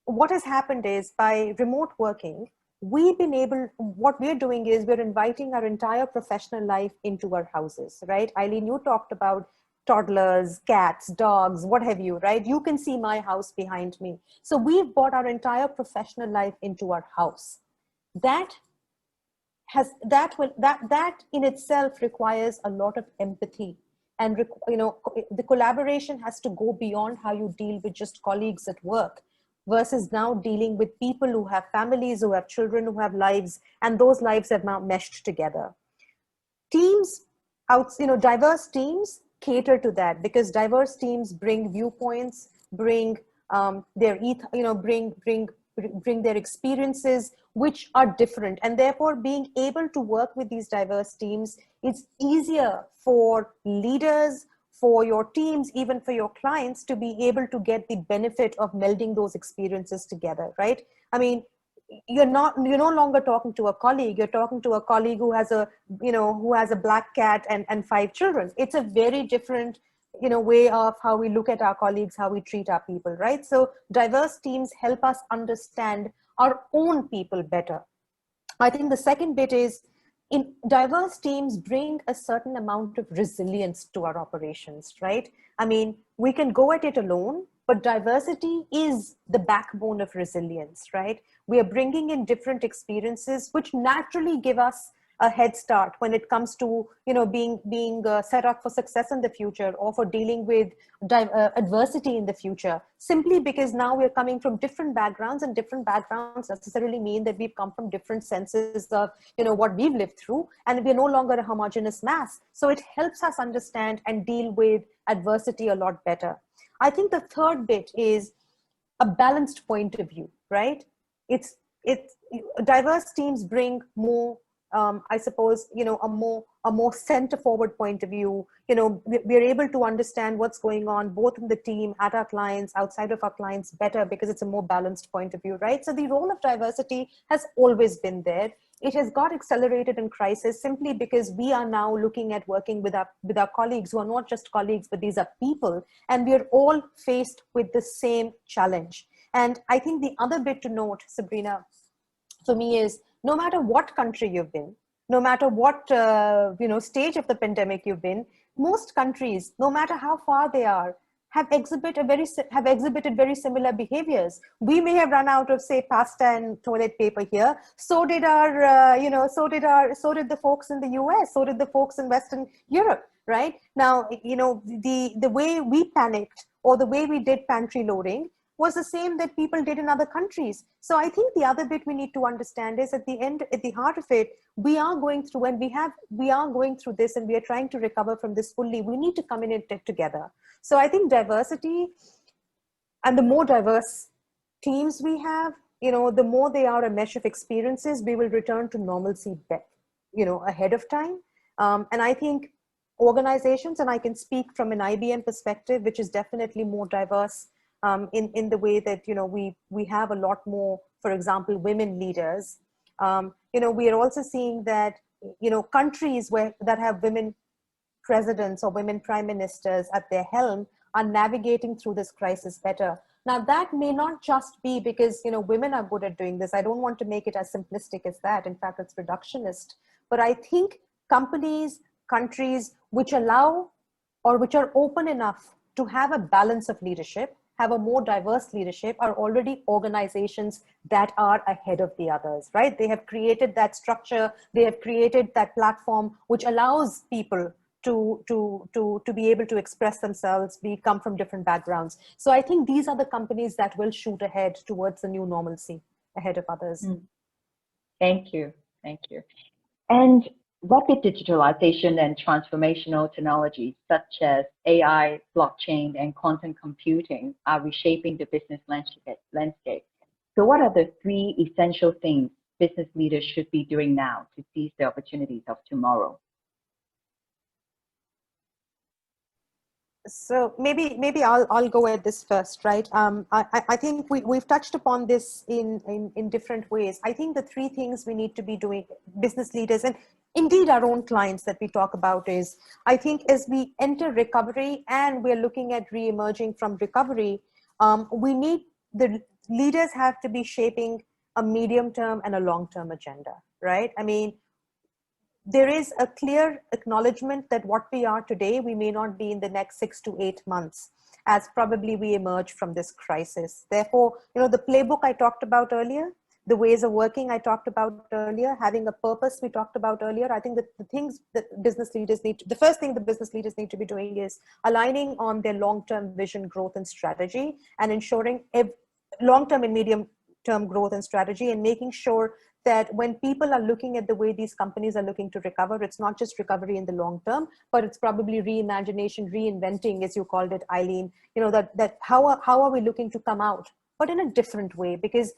What has happened is, by remote working, what we're doing is we're inviting our entire professional life into our houses, right? Eileen, you talked about toddlers, cats, dogs, what have you, right? You can see my house behind me. So we've brought our entire professional life into our house. That in itself requires a lot of empathy, and the collaboration has to go beyond how you deal with just colleagues at work, versus now dealing with people who have families, who have children, who have lives, and those lives have now meshed together. Diverse teams cater to that, because diverse teams bring viewpoints, bring bring their experiences, which are different, and therefore being able to work with these diverse teams, it's easier for leaders, for your teams, even for your clients, to be able to get the benefit of melding those experiences together, right? I mean, you're no longer talking to a colleague, you're talking to a colleague who has a black cat and 5 children. It's a very different way of how we look at our colleagues, how we treat our people, right? So diverse teams help us understand our own people better. I think the second bit is, diverse teams bring a certain amount of resilience to our operations, right? I mean, we can go at it alone, but diversity is the backbone of resilience, right? We are bringing in different experiences, which naturally give us a head start when it comes to being set up for success in the future, or for dealing with adversity in the future, simply because now we're coming from different backgrounds, and different backgrounds necessarily mean that we've come from different senses of what we've lived through, and we're no longer a homogeneous mass. So it helps us understand and deal with adversity a lot better. I think the third bit is a balanced point of view, right? It's diverse teams bring more, I suppose, a more center forward point of view. We're able to understand what's going on both in the team, at our clients, outside of our clients better, because it's a more balanced point of view, right? So the role of diversity has always been there. It has got accelerated in crisis simply because we are now looking at working with our colleagues, who are not just colleagues, but these are people, and we are all faced with the same challenge. And I think the other bit to note, Sabrina, for me is, no matter what country you've been, no matter what stage of the pandemic you've been, most countries, no matter how far they are, have exhibited very similar behaviors. We may have run out of, say, pasta and toilet paper here. So did the folks in the US. So did the folks in Western Europe. Right now, the way we panicked, or the way we did pantry loading, was the same that people did in other countries. So I think the other bit we need to understand is at the end, at the heart of it, we are going through, and we are going through this, and we are trying to recover from this fully. We need to come in it together. So I think diversity, and the more diverse teams we have, the more they are a mesh of experiences, we will return to normalcy, ahead of time. And I think organizations, and I can speak from an IBM perspective, which is definitely more diverse in the way that, we have a lot more, for example, women leaders. We are also seeing that, countries that have women presidents or women prime ministers at their helm are navigating through this crisis better. Now, that may not just be because, women are good at doing this. I don't want to make it as simplistic as that. In fact, it's reductionist. But I think companies, countries which allow or which are open enough to have a balance of leadership, have a more diverse leadership, are already organizations that are ahead of the others, right? They have created that structure. They have created that platform which allows people to be able to express themselves, come from different backgrounds. So I think these are the companies that will shoot ahead towards the new normalcy ahead of others. Thank you. Thank you. And rapid digitalization and transformational technologies such as AI, blockchain, and quantum computing are reshaping the business landscape. So what are the 3 essential things business leaders should be doing now to seize the opportunities of tomorrow? So maybe I'll go at this first, right? I think we've touched upon this in different ways. I think the 3 things we need to be doing, business leaders, and indeed our own clients that we talk about, is I think as we enter recovery and we're looking at re-emerging from recovery, the leaders have to be shaping a medium-term and a long-term agenda, right? I mean, there is a clear acknowledgement that what we are today, we may not be in the next 6 to 8 months, as probably we emerge from this crisis. Therefore, the playbook I talked about earlier, the ways of working I talked about earlier, having a purpose we talked about earlier, I think that the things that business leaders the first thing the business leaders need to be doing is aligning on their long-term vision, growth, and strategy, and ensuring long-term and medium-term growth and strategy, and making sure that when people are looking at the way these companies are looking to recover, it's not just recovery in the long term, but it's probably reimagination, reinventing, as you called it, Eileen, that how are we looking to come out, but in a different way, because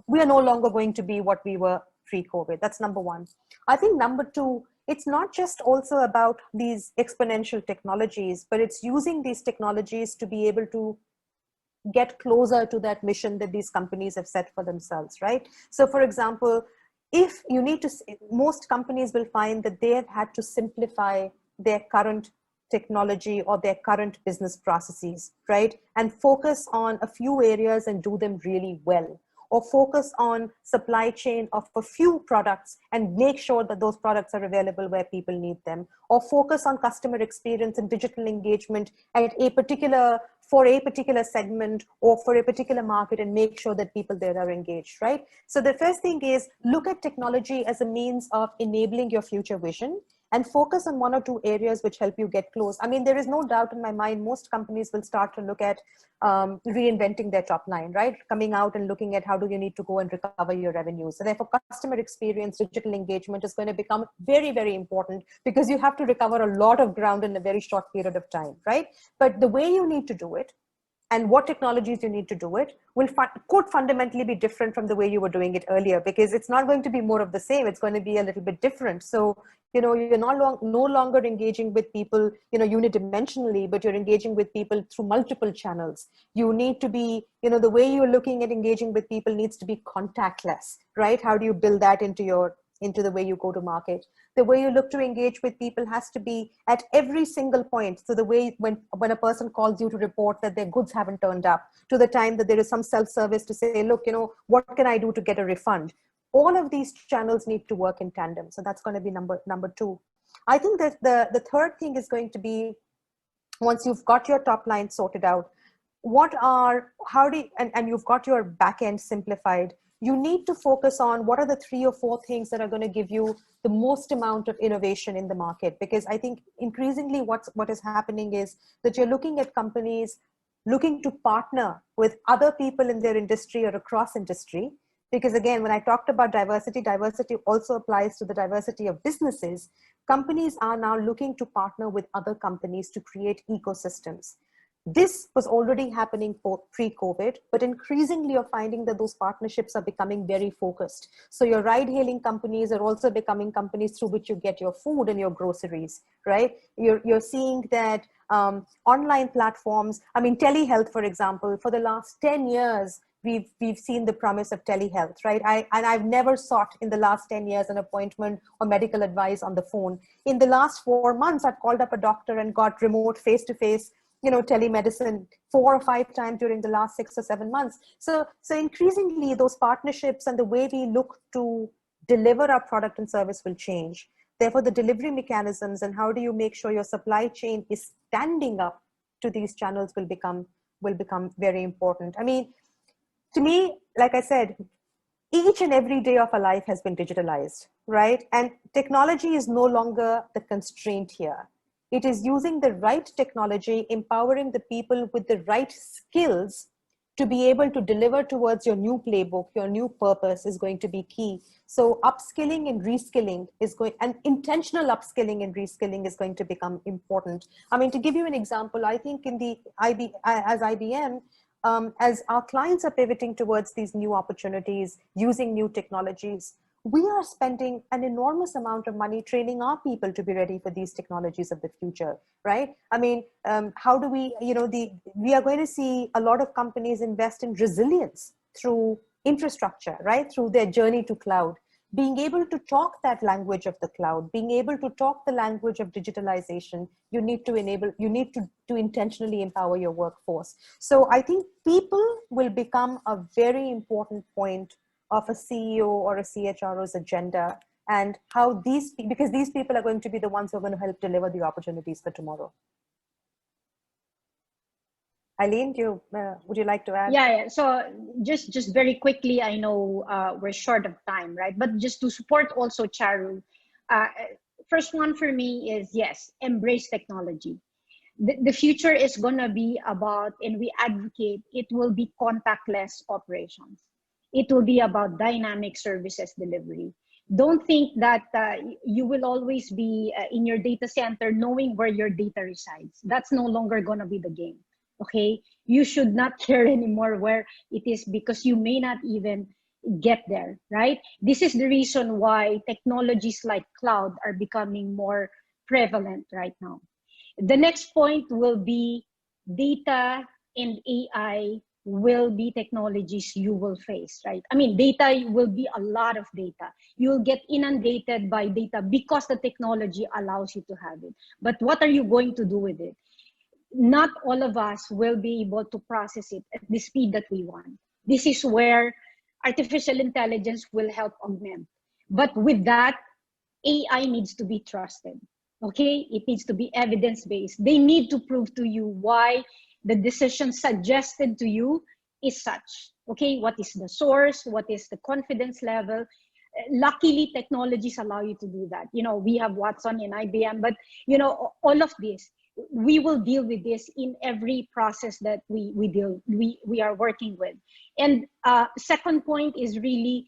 we are no longer going to be what we were pre-COVID. That's number 1. I think number 2, it's not just also about these exponential technologies, but it's using these technologies to be able to get closer to that mission that these companies have set for themselves, right? So for example, if you need to, most companies will find that they have had to simplify their current technology or their current business processes, right? And focus on a few areas and do them really well, or focus on supply chain of a few products and make sure that those products are available where people need them, or focus on customer experience and digital engagement for a particular segment or for a particular market, and make sure that people there are engaged, right? So the first thing is look at technology as a means of enabling your future vision, and focus on 1 or 2 areas which help you get close. I mean, there is no doubt in my mind, most companies will start to look at reinventing their top line, right? Coming out and looking at how do you need to go and recover your revenues. So therefore, customer experience, digital engagement is going to become very, very important, because you have to recover a lot of ground in a very short period of time, right? But the way you need to do it and what technologies you need to do it could fundamentally be different from the way you were doing it earlier, because it's not going to be more of the same. It's going to be a little bit different. So, you're no longer engaging with people, unidimensionally, but you're engaging with people through multiple channels. You need to be, the way you're looking at engaging with people needs to be contactless, right? How do you build that into the way you go to market? The way you look to engage with people has to be at every single point. So the way when a person calls you to report that their goods haven't turned up, to the time that there is some self-service to say, look, what can I do to get a refund? All of these channels need to work in tandem. So that's going to be number 2. I think that the third thing is going to be, once you've got your top line sorted out, and you've got your back end simplified, you need to focus on what are the 3 or 4 things that are going to give you the most amount of innovation in the market. Because I think increasingly what is happening is that you're looking at companies looking to partner with other people in their industry or across industry. Because again, when I talked about diversity, diversity also applies to the diversity of businesses. Companies are now looking to partner with other companies to create ecosystems. This was already happening pre-COVID, but increasingly you're finding that those partnerships are becoming very focused. So your ride-hailing companies are also becoming companies through which you get your food and your groceries, right? You're seeing that online platforms, I mean, telehealth, for example, for the last 10 years, we've seen the promise of telehealth, right? I've never sought in the last 10 years an appointment or medical advice on the phone. In the last 4 months, I've called up a doctor and got remote face-to-face, telemedicine 4 or 5 times during the last 6 or 7 months. So increasingly those partnerships and the way we look to deliver our product and service will change. Therefore, the delivery mechanisms and how do you make sure your supply chain is standing up to these channels will become very important. I mean, to me, like I said, each and every day of our life has been digitalized, right? And technology is no longer the constraint here. It is using the right technology, empowering the people with the right skills to be able to deliver towards your new playbook, your new purpose is going to be key. So upskilling and reskilling and intentional upskilling and reskilling is going to become important. I mean, to give you an example, I think in the as IBM, as our clients are pivoting towards these new opportunities, using new technologies, we are spending an enormous amount of money training our people to be ready for these technologies of the future, right? I mean, how do we, we are going to see a lot of companies invest in resilience through infrastructure, right? Through their journey to cloud, being able to talk that language of the cloud, being able to talk the language of digitalization, you need to intentionally empower your workforce. So I think people will become a very important point of a CEO or a CHRO's agenda, and how because these people are going to be the ones who are going to help deliver the opportunities for tomorrow. Eileen, would you like to add? Yeah. So just very quickly, I know we're short of time, right? But just to support also Charu, first one for me is, yes, embrace technology. The future is going to be about, and we advocate, it will be contactless operations. It will be about dynamic services delivery. Don't think that you will always be in your data center knowing where your data resides. That's no longer going to be the game, okay? You should not care anymore where it is, because you may not even get there, right? This is the reason why technologies like cloud are becoming more prevalent right now. The next point will be data and AI will be technologies you will face, right? I mean, data will be a lot of data. You'll get inundated by data because the technology allows you to have it. But what are you going to do with it? Not all of us will be able to process it at the speed that we want. This is where artificial intelligence will help augment. But with that, AI needs to be trusted. Okay, it needs to be evidence-based. They need to prove to you why the decision suggested to you is such. Okay, what is the source? What is the confidence level? Luckily, technologies allow you to do that. We have Watson in IBM, but all of this, we will deal with this in every process that we are working with. And second point is really,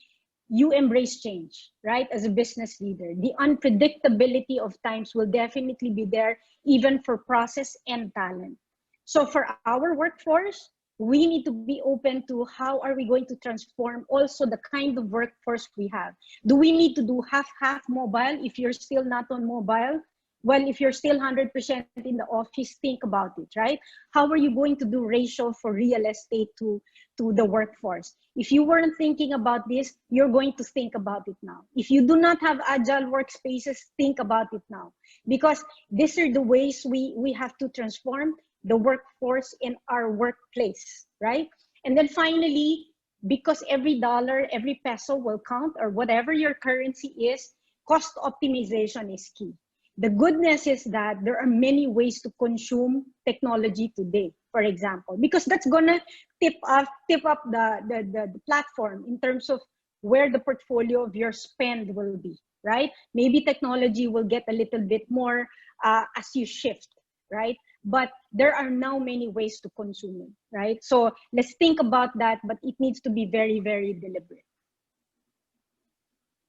you embrace change, right? As a business leader, the unpredictability of times will definitely be there, even for process and talent. So for our workforce, we need to be open to how are we going to transform also the kind of workforce we have. Do we need to do half mobile if you're still not on mobile? Well, if you're still 100% in the office, think about it, right? How are you going to do ratio for real estate to the workforce? If you weren't thinking about this, you're going to think about it now. If you do not have agile workspaces, think about it now. Because these are the ways we have to transform the workforce in our workplace, right? And then finally, because every dollar, every peso will count, or whatever your currency is, cost optimization is key. The goodness is that there are many ways to consume technology today, for example, because that's gonna tip up the platform in terms of where the portfolio of your spend will be, right? Maybe technology will get a little bit more as you shift, right? but there are now many ways to consume it, right? So let's think about that, but it needs to be very, very deliberate.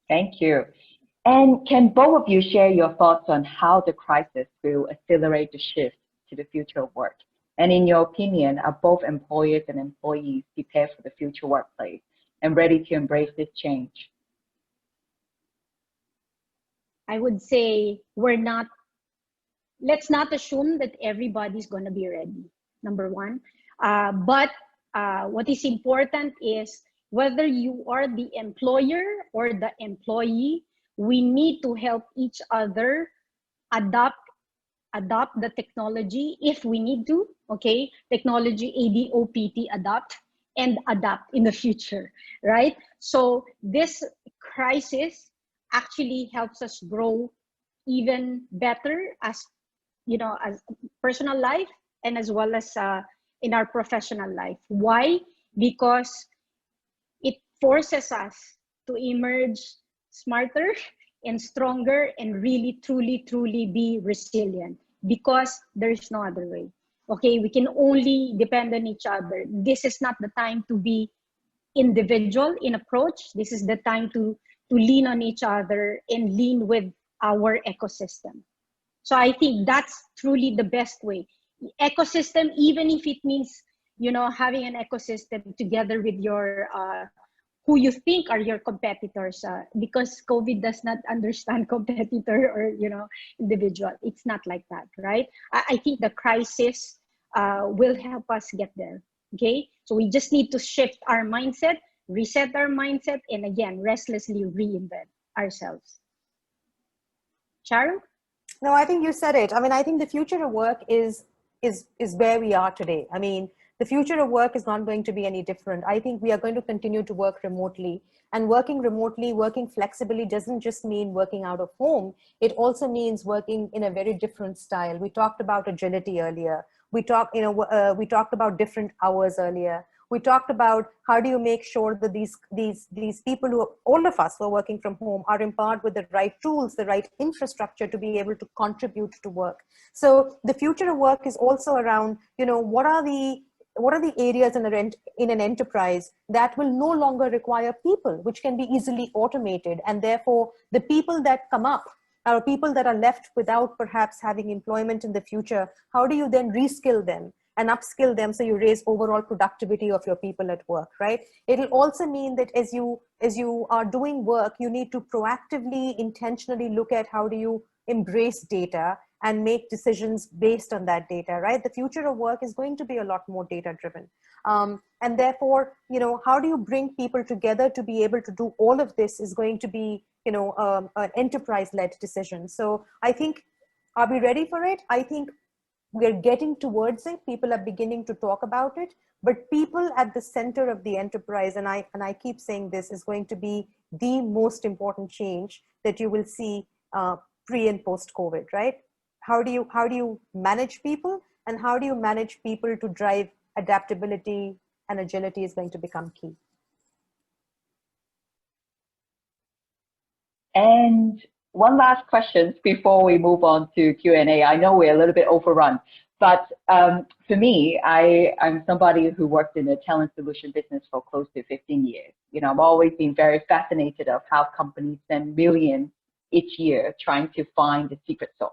Thank you. And can both of you share your thoughts on how the crisis will accelerate the shift to the future of work? And in your opinion, are both employers and employees prepared for the future workplace and ready to embrace this change? I would say let's not assume that everybody's going to be ready, number one. But what is important is whether you are the employer or the employee, we need to help each other adopt the technology if we need to, okay? Technology, ADOPT, adopt, and adapt in the future, right? So this crisis actually helps us grow even better as, as personal life and as well as in our professional life. Why? Because it forces us to emerge smarter and stronger and really, truly, truly be resilient, because there's no other way. Okay, we can only depend on each other. This is not the time to be individual in approach. This is the time to lean on each other and lean with our ecosystem. So I think that's truly the best way. Ecosystem, even if it means, having an ecosystem together with your who you think are your competitors, because COVID does not understand competitor or individual. It's not like that, right? I think the crisis will help us get there. Okay, so we just need to shift our mindset, reset our mindset, and again, restlessly reinvent ourselves. Charu? No, I think you said it. I mean, I think the future of work is where we are today. I mean, the future of work is not going to be any different. I think we are going to continue to work remotely, and working remotely, working flexibly doesn't just mean working out of home. It also means working in a very different style. We talked about agility earlier. We talked about different hours earlier. We talked about how do you make sure that these people all of us who are working from home are empowered with the right tools, the right infrastructure to be able to contribute to work. So the future of work is also around, what are the areas in an enterprise that will no longer require people, which can be easily automated, and therefore the people that come up are people that are left without perhaps having employment in the future. How do you then reskill them and upskill them so you raise overall productivity of your people at work, right? It'll also mean that as you are doing work, you need to proactively, intentionally look at how do you embrace data and make decisions based on that data, right? The future of work is going to be a lot more data driven. And therefore, how do you bring people together to be able to do all of this is going to be, an enterprise-led decision. So I think, are we ready for it? I think we're getting towards it. People are beginning to talk about it, but people at the center of the enterprise, and I keep saying this, is going to be the most important change that you will see pre and post COVID, right? How do you manage people, and how do you manage people to drive adaptability and agility is going to become key. And one last question before we move on to Q&A. I know we're a little bit overrun, but for me, I'm somebody who worked in the talent solution business for close to 15 years. I've always been very fascinated of how companies spend millions each year trying to find the secret sauce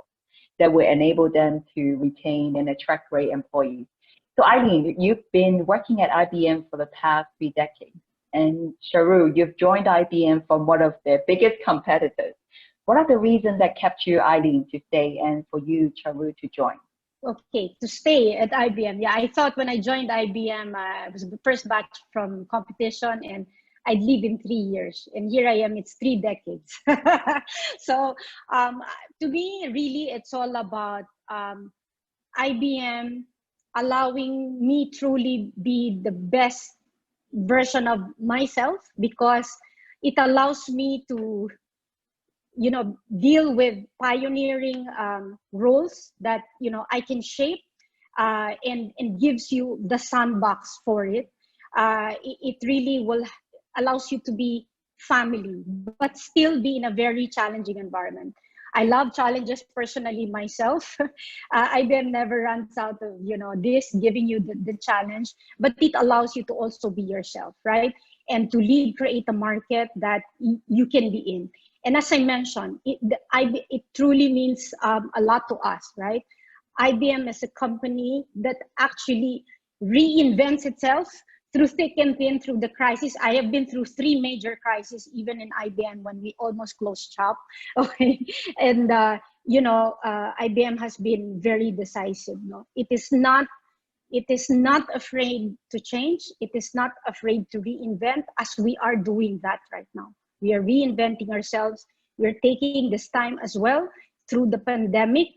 that will enable them to retain and attract great employees. So Eileen, you've been working at IBM for the past 3 decades. And Charu, you've joined IBM from one of their biggest competitors. What are the reasons that kept you, Eileen, to stay, and for you, Charu, to join? Okay, to stay at IBM. Yeah, I thought when I joined IBM, I was the first batch from competition, and I'd leave in 3 years. And here I am, it's 3 decades. So to me, really, it's all about IBM allowing me truly be the best version of myself, because it allows me to deal with pioneering roles that I can shape, and gives you the sandbox for it. It really allows you to be family, but still be in a very challenging environment. I love challenges personally myself. IBM never runs out of, this giving you the challenge, but it allows you to also be yourself, right? And to lead, create a market that you can be in. And as I mentioned, it truly means a lot to us, right? IBM is a company that actually reinvents itself through thick and thin, through the crisis. I have been through 3 major crises, even in IBM when we almost closed shop. Okay, and IBM has been very decisive. No, it is not afraid to change. It is not afraid to reinvent, as we are doing that right now. We are reinventing ourselves. We're taking this time as well through the pandemic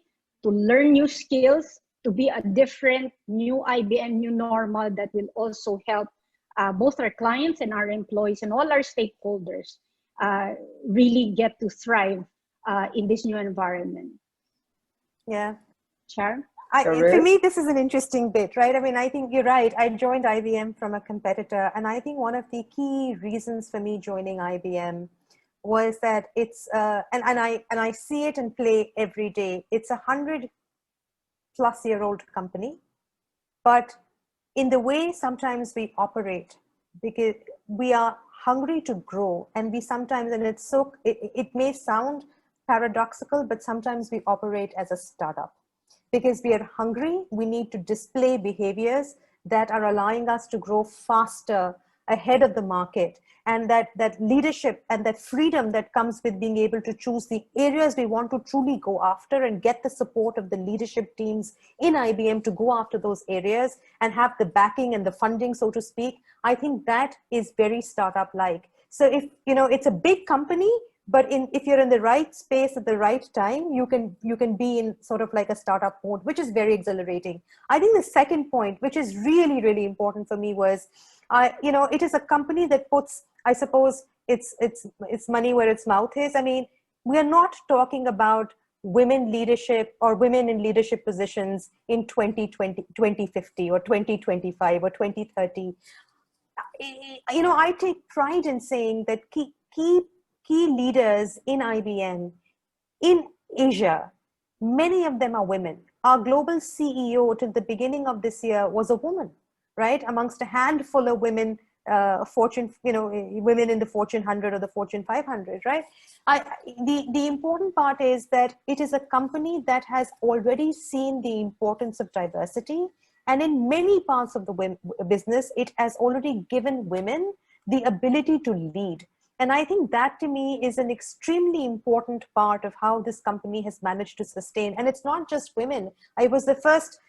to learn new skills, to be a different new IBM, new normal that will also help both our clients and our employees and all our stakeholders really get to thrive in this new environment. Yeah. Char? For me, this is an interesting bit, right? I mean, I think you're right. I joined IBM from a competitor, and I think one of the key reasons for me joining IBM was that it's and I see it in play every day. It's 100-plus-year-old company, but in the way sometimes we operate, because we are hungry to grow, and we sometimes, and it's so it may sound paradoxical, but sometimes we operate as a startup. Because we are hungry, we need to display behaviors that are allowing us to grow faster ahead of the market. And that leadership and that freedom that comes with being able to choose the areas we want to truly go after and get the support of the leadership teams in IBM to go after those areas and have the backing and the funding, so to speak. I think that is very startup-like. So if, it's a big company, but if you're in the right space at the right time, you can be in sort of like a startup mode, which is very exhilarating. I think the second point, which is really, really important for me, was, it is a company that puts, I suppose, its money where its mouth is. I mean, we are not talking about women leadership or women in leadership positions in 2020, 2050 or 2025 or 2030. I take pride in saying that key leaders in IBM in Asia, many of them are women. Our global CEO till the beginning of this year was a woman, right? Amongst a handful of women, women in the Fortune 100 or the Fortune 500, right? The important part is that it is a company that has already seen the importance of diversity. And in many parts of the business, it has already given women the ability to lead. And I think that to me is an extremely important part of how this company has managed to sustain. And it's not just women. I was the first,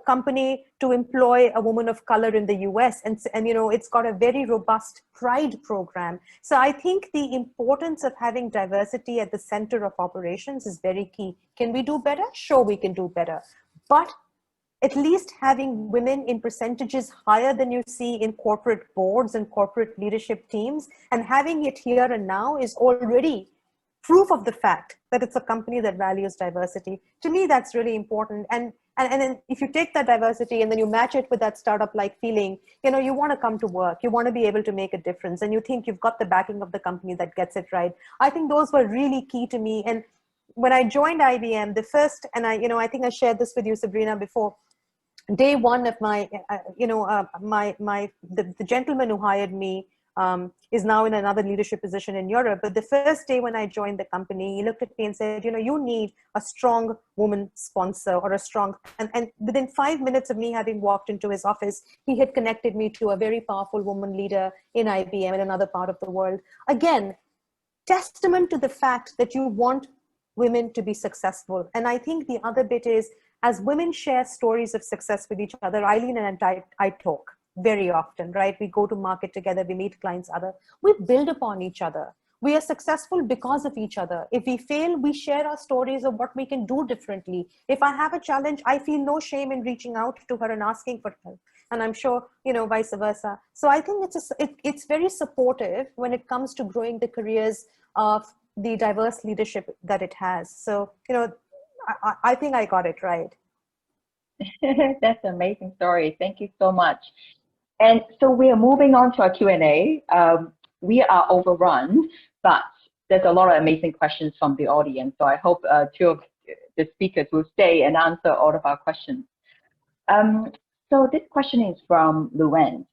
company to employ a woman of color in the US. And it's got a very robust pride program. So I think the importance of having diversity at the center of operations is very key. Can we do better? Sure, we can do better. But at least having women in percentages higher than you see in corporate boards and corporate leadership teams, and having it here and now is already proof of the fact that it's a company that values diversity. To me, that's really important. And then if you take that diversity and then you match it with that startup-like feeling, you want to come to work, you want to be able to make a difference, and you think you've got the backing of the company that gets it right. I think those were really key to me. And when I joined IBM, the first, and I think I shared this with you, Sabrina, before, day one of my, the gentleman who hired me is now in another leadership position in Europe. But the first day when I joined the company, he looked at me and said, you need a strong woman sponsor or a strong, and within 5 minutes of me having walked into his office, he had connected me to a very powerful woman leader in IBM in another part of the world. Again, testament to the fact that you want women to be successful. And I think the other bit is, as women share stories of success with each other, Eileen and I talk very often, right? We go to market together, we meet clients, we build upon each other. We are successful because of each other. If we fail, we share our stories of what we can do differently. If I have a challenge, I feel no shame in reaching out to her and asking for help. And I'm sure, vice versa. So I think it's very supportive when it comes to growing the careers of the diverse leadership that it has. So, I think I got it right. That's an amazing story. Thank you so much. And so we are moving on to our Q&A. We are overrun, but there's a lot of amazing questions from the audience. So I hope two of the speakers will stay and answer all of our questions. So this question is from Luann.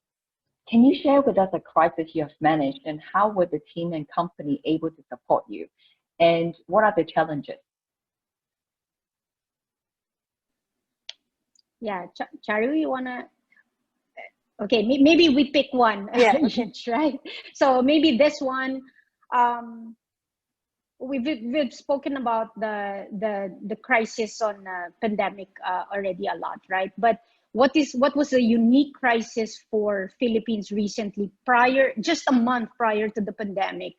Can you share with us a crisis you have managed, and how were the team and company able to support you? And what are the challenges? Yeah, Charu, you wanna? Okay, maybe we pick one each, right? So maybe this one, we've spoken about the crisis on pandemic already a lot, right? But what was a unique crisis for Philippines recently, just a month prior to the pandemic,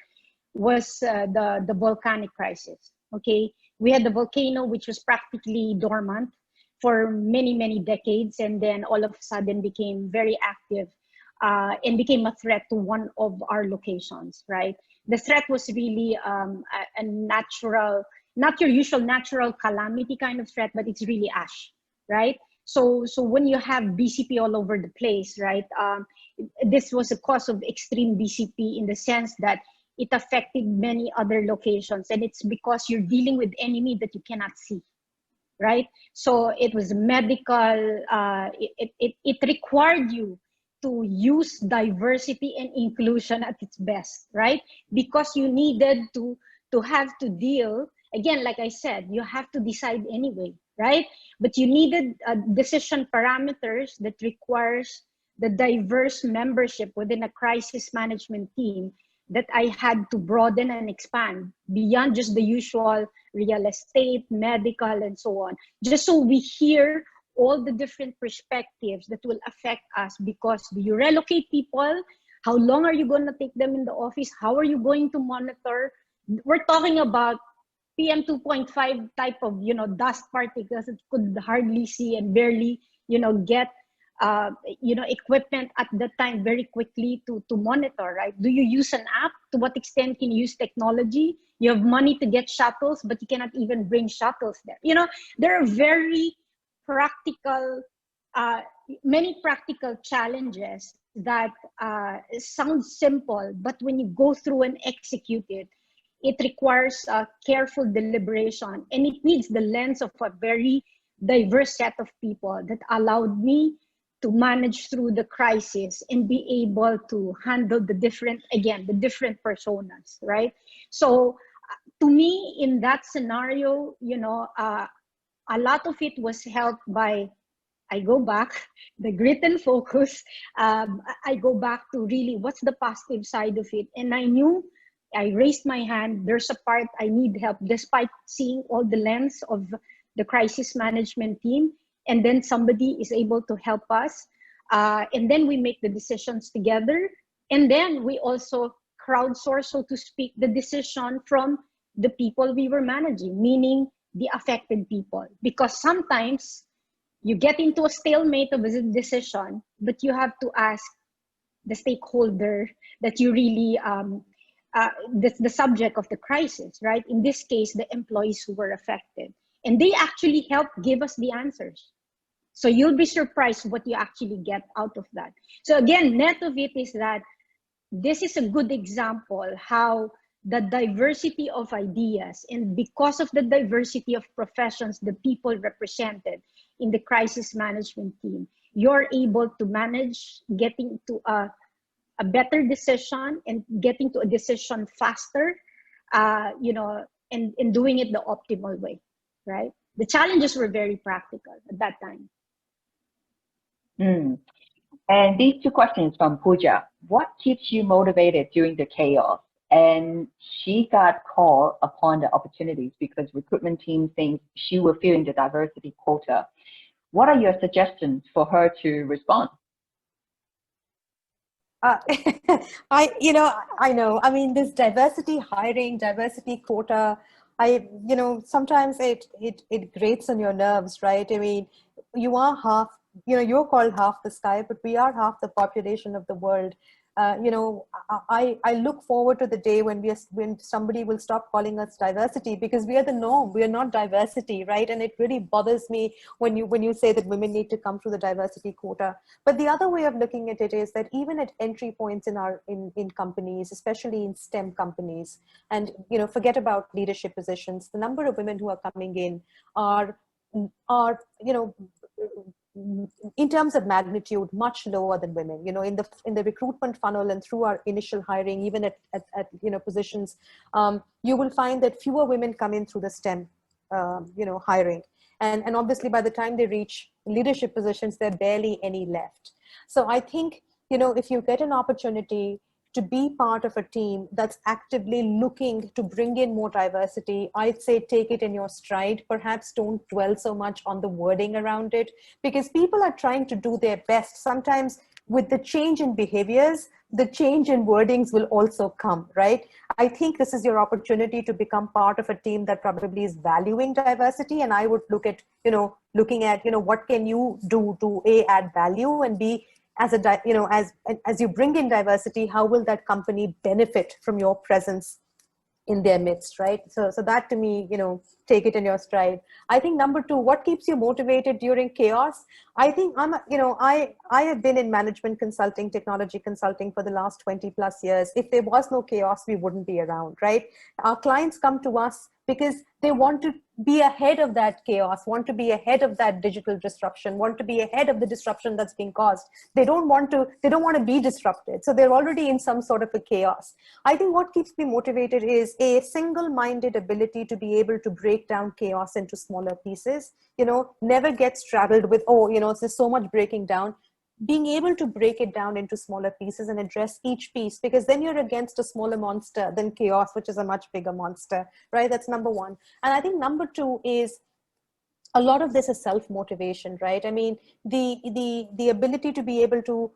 was the volcanic crisis. Okay, we had the volcano, which was practically dormant for many decades, and then all of a sudden became very active and became a threat to one of our locations, right? The threat was really a natural, not your usual natural calamity kind of threat, but it's really ash, right? So when you have BCP all over the place, right? This was a cause of extreme BCP in the sense that it affected many other locations, and it's because you're dealing with enemy that you cannot see, right? So it was medical, it required you to use diversity and inclusion at its best, right? Because you needed to have to deal, again, like I said, you have to decide anyway, right? But you needed decision parameters that requires the diverse membership within a crisis management team that I had to broaden and expand beyond just the usual real estate, medical, and so on, just so we hear all the different perspectives that will affect us. Because do you relocate people? How long are you going to take them in the office? How are you going to monitor? We're talking about PM 2.5 type of, dust particles that could hardly see and barely, get equipment at that time very quickly to monitor, right? Do you use an app? To what extent can you use technology? You have money to get shuttles, but you cannot even bring shuttles there. There are very practical, many practical challenges that sound simple, but when you go through and execute it, it requires careful deliberation, and it needs the lens of a very diverse set of people that allowed me to manage through the crisis and be able to handle the different personas, right? So to me, in that scenario, a lot of it was helped by, I go back, the grit and focus. I go back to really what's the positive side of it. And I knew, I raised my hand, there's a part I need help, despite seeing all the lens of the crisis management team. And then somebody is able to help us. And then we make the decisions together. And then we also crowdsource, so to speak, the decision from the people we were managing, meaning the affected people. Because sometimes you get into a stalemate of a decision, but you have to ask the stakeholder that you really, the subject of the crisis, right? In this case, the employees who were affected. And they actually help give us the answers. So you'll be surprised what you actually get out of that. So again, net of it is that this is a good example how the diversity of ideas, and because of the diversity of professions, the people represented in the crisis management team, you're able to manage getting to a better decision and getting to a decision faster, and doing it the optimal way, right? The challenges were very practical at that time. And these two questions from Pooja. What keeps you motivated during the chaos? And she got called upon the opportunities because recruitment team thinks she will fill in the diversity quota. What are your suggestions for her to respond? I know. I mean, this diversity hiring, diversity quota, sometimes it grates on your nerves, right? I mean, you are half, you're called half the sky, but we are half the population of the world. I look forward to the day when somebody will stop calling us diversity, because we are the norm. We are not diversity, right? And it really bothers me when you say that women need to come through the diversity quota. But the other way of looking at it is that even at entry points in companies, especially in STEM companies, and forget about leadership positions, the number of women who are coming in are in terms of magnitude much lower than women. In the recruitment funnel and through our initial hiring, even at positions, you will find that fewer women come in through the STEM hiring, and obviously by the time they reach leadership positions, there are barely any left. So I think if you get an opportunity to be part of a team that's actively looking to bring in more diversity, I'd say take it in your stride. Perhaps don't dwell so much on the wording around it, because people are trying to do their best. Sometimes with the change in behaviors, the change in wordings will also come, right? I think this is your opportunity to become part of a team that probably is valuing diversity. And I would look at, looking at, what can you do to A, add value, and B, as you bring in diversity, how will that company benefit from your presence in their midst, right? So that to me, take it in your stride. I think number two, what keeps you motivated during chaos? I think I have been in management consulting, technology consulting for the last 20 plus years. If there was no chaos, we wouldn't be around, right? Our clients come to us because they want to be ahead of that chaos, want to be ahead of that digital disruption, want to be ahead of the disruption that's being caused. They don't want to be disrupted. So they're already in some sort of a chaos. I think what keeps me motivated is a single-minded ability to be able to break down chaos into smaller pieces, never get straddled with, there's so much breaking down. Being able to break it down into smaller pieces and address each piece, because then you're against a smaller monster than chaos, which is a much bigger monster, right? That's number one. And I think number two is a lot of this is self-motivation, right? I mean, the ability to be able to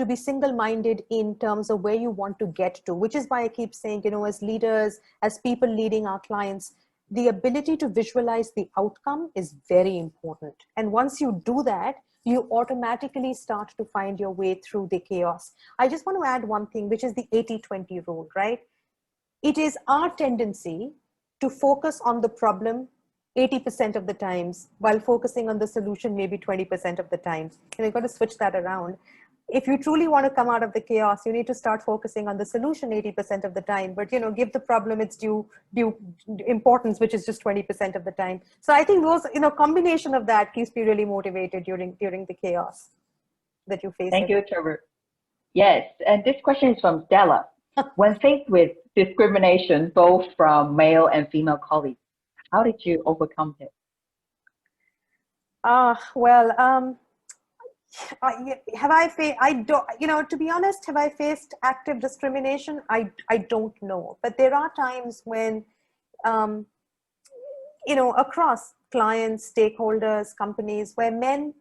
be single-minded in terms of where you want to get to, which is why I keep saying, as leaders, as people leading our clients, the ability to visualize the outcome is very important. And once you do that, you automatically start to find your way through the chaos. I just want to add one thing, which is the 80-20 rule, right? It is our tendency to focus on the problem 80% of the times while focusing on the solution maybe 20% of the time. And you've got to switch that around. If you truly want to come out of the chaos, you need to start focusing on the solution 80% of the time, but give the problem its due importance, which is just 20% of the time. So I think those, combination of that keeps me really motivated during the chaos that you face. Thank you, Trevor. Yes, and this question is from Stella. When faced with discrimination, both from male and female colleagues, how did you overcome it? To be honest, have I faced active discrimination? I don't know, but there are times when, across clients, stakeholders, companies, where men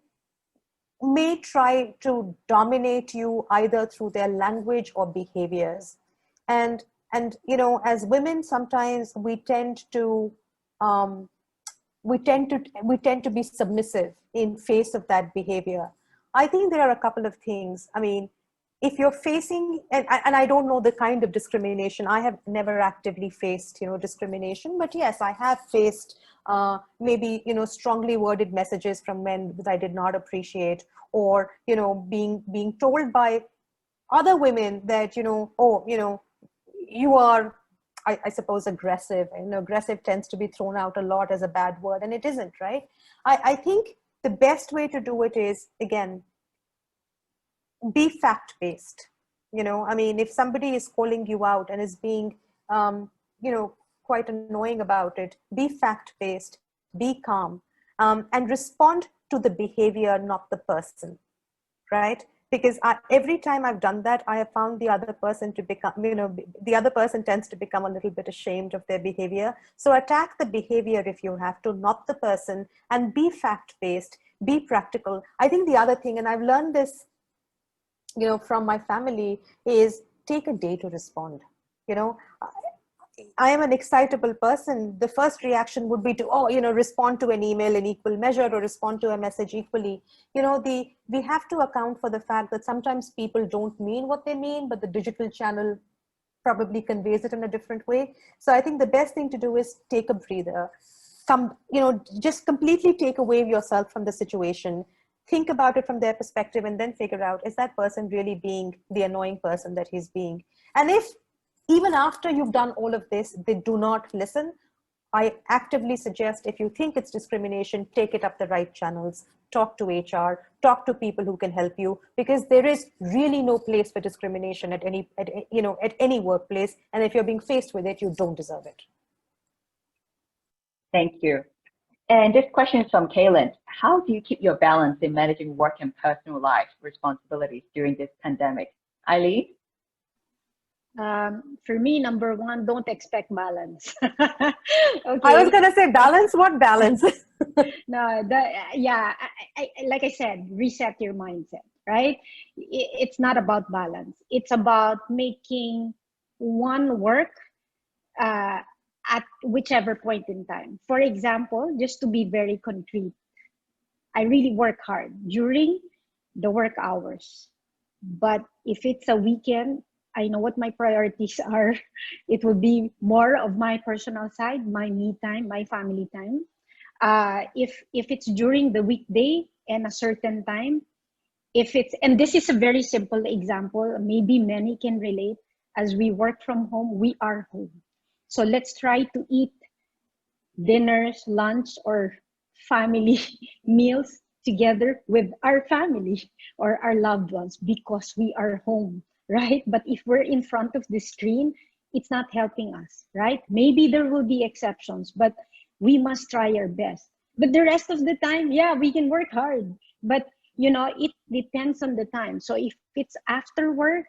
may try to dominate you either through their language or behaviors. And as women, sometimes we tend to be submissive in face of that behavior. I think there are a couple of things. I mean, if you're facing, and I don't know the kind of discrimination, I have never actively faced, discrimination, but yes, I have faced maybe, strongly worded messages from men that I did not appreciate, or, being told by other women that, you are, I suppose, aggressive. Aggressive tends to be thrown out a lot as a bad word, and it isn't, right? I think the best way to do it is, again, be fact-based. I mean, if somebody is calling you out and is being, quite annoying about it, be fact-based, be calm, and respond to the behavior, not the person, right? Because every time I've done that, I have found the other person to become, the other person tends to become a little bit ashamed of their behavior. So attack the behavior if you have to, not the person, and be fact-based, be practical. I think the other thing, and I've learned this, from my family, is take a day to respond. I am an excitable person, the first reaction would be to, oh, respond to an email in equal measure or respond to a message equally. We have to account for the fact that sometimes people don't mean what they mean, but the digital channel probably conveys it in a different way. So I think the best thing to do is take a breather, just completely take away yourself from the situation, think about it from their perspective, and then figure out, is that person really being the annoying person that he's being? And if even after you've done all of this, they do not listen, I actively suggest, if you think it's discrimination, take it up the right channels, talk to HR, talk to people who can help you, because there is really no place for discrimination at any workplace. And if you're being faced with it, you don't deserve it. Thank you. And this question is from Kaylin. How do you keep your balance in managing work and personal life responsibilities during this pandemic? Eileen? For me, number one, don't expect balance. Okay. I was going to say balance. What balance? No, like I said, reset your mindset, right? It's not about balance. It's about making one work at whichever point in time. For example, just to be very concrete, I really work hard during the work hours. But if it's a weekend, I know what my priorities are. It will be more of my personal side, my me time, my family time. If it's during the weekday and a certain time, and this is a very simple example, maybe many can relate. As we work from home, we are home. So let's try to eat dinners, lunch, or family meals together with our family or our loved ones, because we are home, right? But if we're in front of the screen, it's not helping us, right? Maybe there will be exceptions, but we must try our best. But the rest of the time, yeah, we can work hard, but it depends on the time. So if it's after work,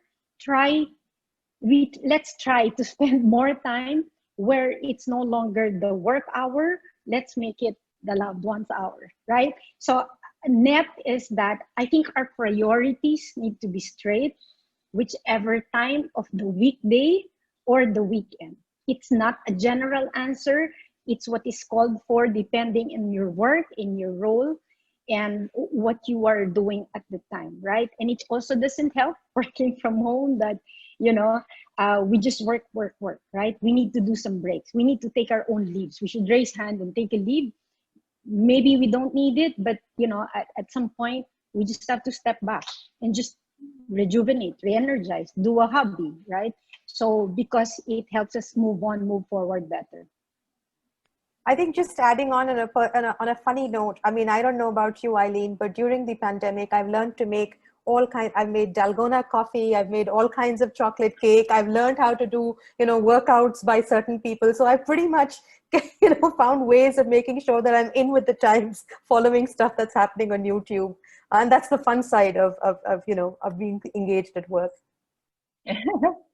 let's try to spend more time where it's no longer the work hour. Let's make it the loved one's hour, right? So net is that I think our priorities need to be straight, whichever time of the weekday or the weekend. It's not a general answer. It's what is called for depending on your work, in your role, and what you are doing at the time, right? And it also doesn't help working from home that, we just work, right? We need to do some breaks. We need to take our own leaves. We should raise hand and take a leave. Maybe we don't need it, but at some point, we just have to step back and just rejuvenate, re-energize, do a hobby, right? So because it helps us move forward better. I think just adding on a funny note, I mean, I don't know about you, Eileen, but during the pandemic, I've learned to make I've made Dalgona coffee, I've made all kinds of chocolate cake, I've learned how to do, workouts by certain people. So I've pretty much, found ways of making sure that I'm in with the times, following stuff that's happening on YouTube. And that's the fun side of being engaged at work.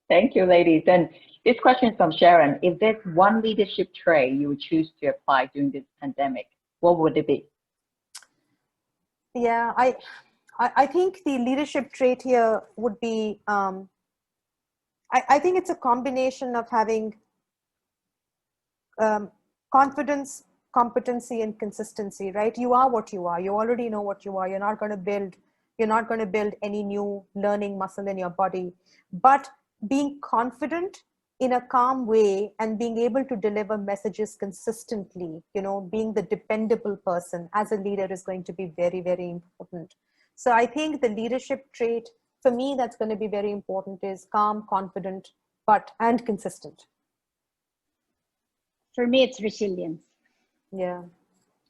Thank you, ladies. And this question is from Sharon. If there's one leadership trait you would choose to apply during this pandemic, what would it be? Yeah, I think the leadership trait here would be, I think it's a combination of having confidence, competency, and consistency, right? You are what you are. You already know what you are. You're not going to build any new learning muscle in your body, but being confident in a calm way and being able to deliver messages consistently, being the dependable person as a leader is going to be very, very important. So I think the leadership trait for me that's going to be very important is calm, confident, and consistent. For me, it's resilience. Yeah.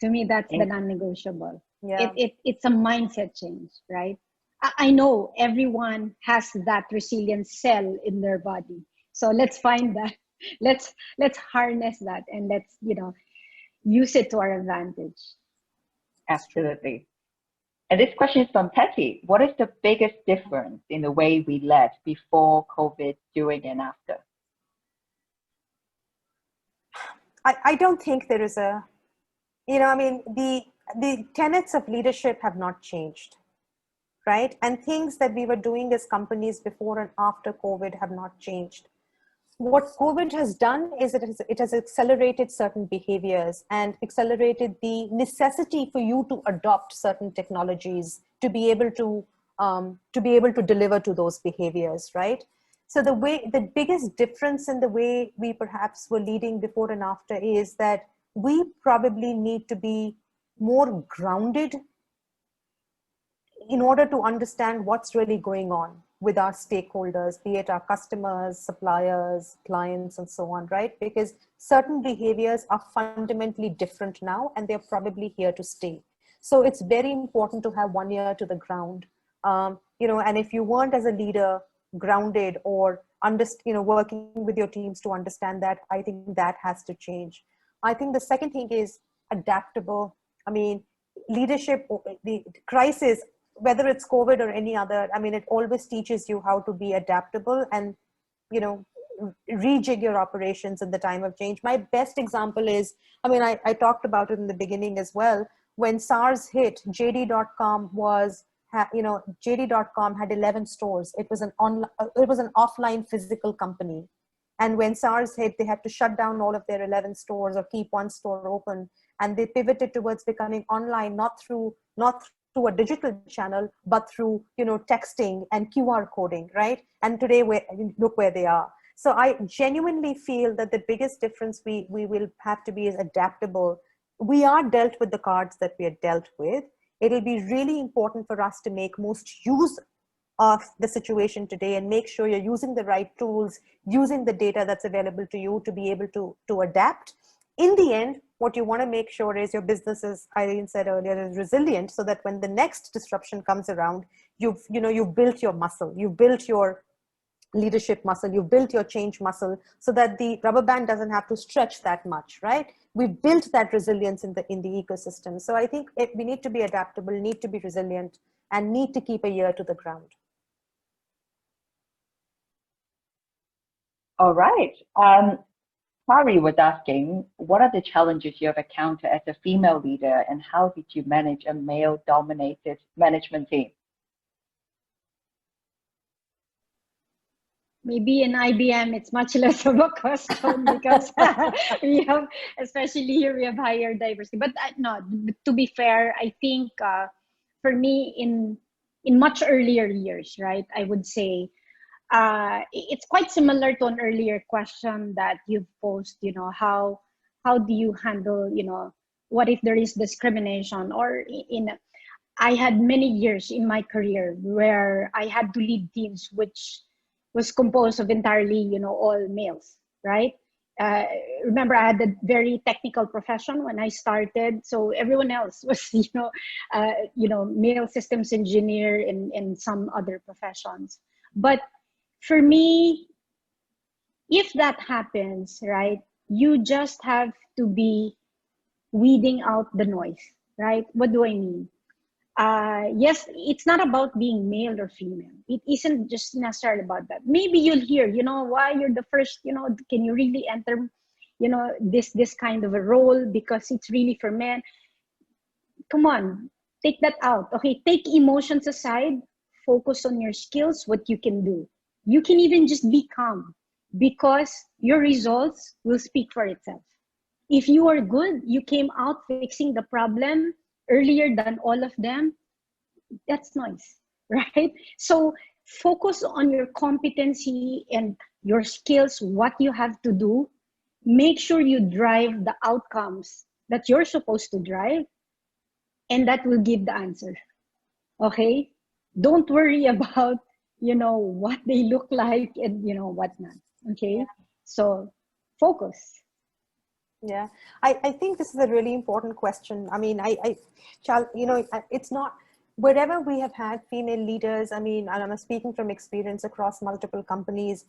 To me, that's the non-negotiable. Yeah. It's a mindset change, right? I know everyone has that resilience cell in their body. So let's find that. Let's harness that, and let's, use it to our advantage. Absolutely. And this question is from Patty. What is the biggest difference in the way we led before COVID, during, and after? I don't think there is the tenets of leadership have not changed, right? And things that we were doing as companies before and after COVID have not changed. what COVID has done is it has accelerated certain behaviors and accelerated the necessity for you to adopt certain technologies to be able to deliver to those behaviors, right? So the biggest difference in the way we perhaps were leading before and after is that we probably need to be more grounded in order to understand what's really going on with our stakeholders, be it our customers, suppliers, clients, and so on, right? Because certain behaviors are fundamentally different now, and they're probably here to stay. So it's very important to have one ear to the ground. And if you weren't as a leader grounded or working with your teams to understand that, I think that has to change. I think the second thing is adaptable. I mean, leadership, the crisis, whether it's COVID or any other, I mean, it always teaches you how to be adaptable and, rejig your operations in the time of change. My best example is, I talked about it in the beginning as well. When SARS hit, JD.com had 11 stores. It was an offline physical company. And when SARS hit, they had to shut down all of their 11 stores or keep one store open. And they pivoted towards becoming online, not through a digital channel, but through, texting and QR coding, right? And today, look where they are. So I genuinely feel that the biggest difference we will have to be is adaptable. We are dealt with the cards that we are dealt with. It'll be really important for us to make most use of the situation today and make sure you're using the right tools, using the data that's available to you to be able to adapt. In the end, what you want to make sure is your business, as Irene said earlier, is resilient, so that when the next disruption comes around, you've built your muscle, you've built your leadership muscle, you've built your change muscle, so that the rubber band doesn't have to stretch that much, right? We've built that resilience in the ecosystem. So I think we need to be adaptable, need to be resilient, and need to keep a ear to the ground. All right. Pari was asking, what are the challenges you have encountered as a female leader, and how did you manage a male-dominated management team? Maybe in IBM, it's much less of a question because we have, especially here, we have higher diversity. But no, to be fair, I think for me, in much earlier years, right, I would say, it's quite similar to an earlier question that you've posed, how do you handle, what if there is discrimination, or I had many years in my career where I had to lead teams which was composed of entirely, all males, right? Remember, I had a very technical profession when I started, so everyone else was, male systems engineer and some other professions. But for me, if that happens, right, you just have to be weeding out the noise, right? What do I mean? Yes, it's not about being male or female. It isn't just necessarily about that. Maybe you'll hear, why you're the first, can you really enter, this kind of a role because it's really for men? Come on, take that out. Okay, take emotions aside, focus on your skills, what you can do. You can even just be calm because your results will speak for itself. If you are good, you came out fixing the problem earlier than all of them, that's nice, right? So focus on your competency and your skills, what you have to do. Make sure you drive the outcomes that you're supposed to drive, and that will give the answer, okay? Don't worry about, what they look like and, whatnot, okay? Yeah. So focus. Yeah, I think this is a really important question. I mean, it's not, wherever we have had female leaders, I mean, and I'm speaking from experience across multiple companies,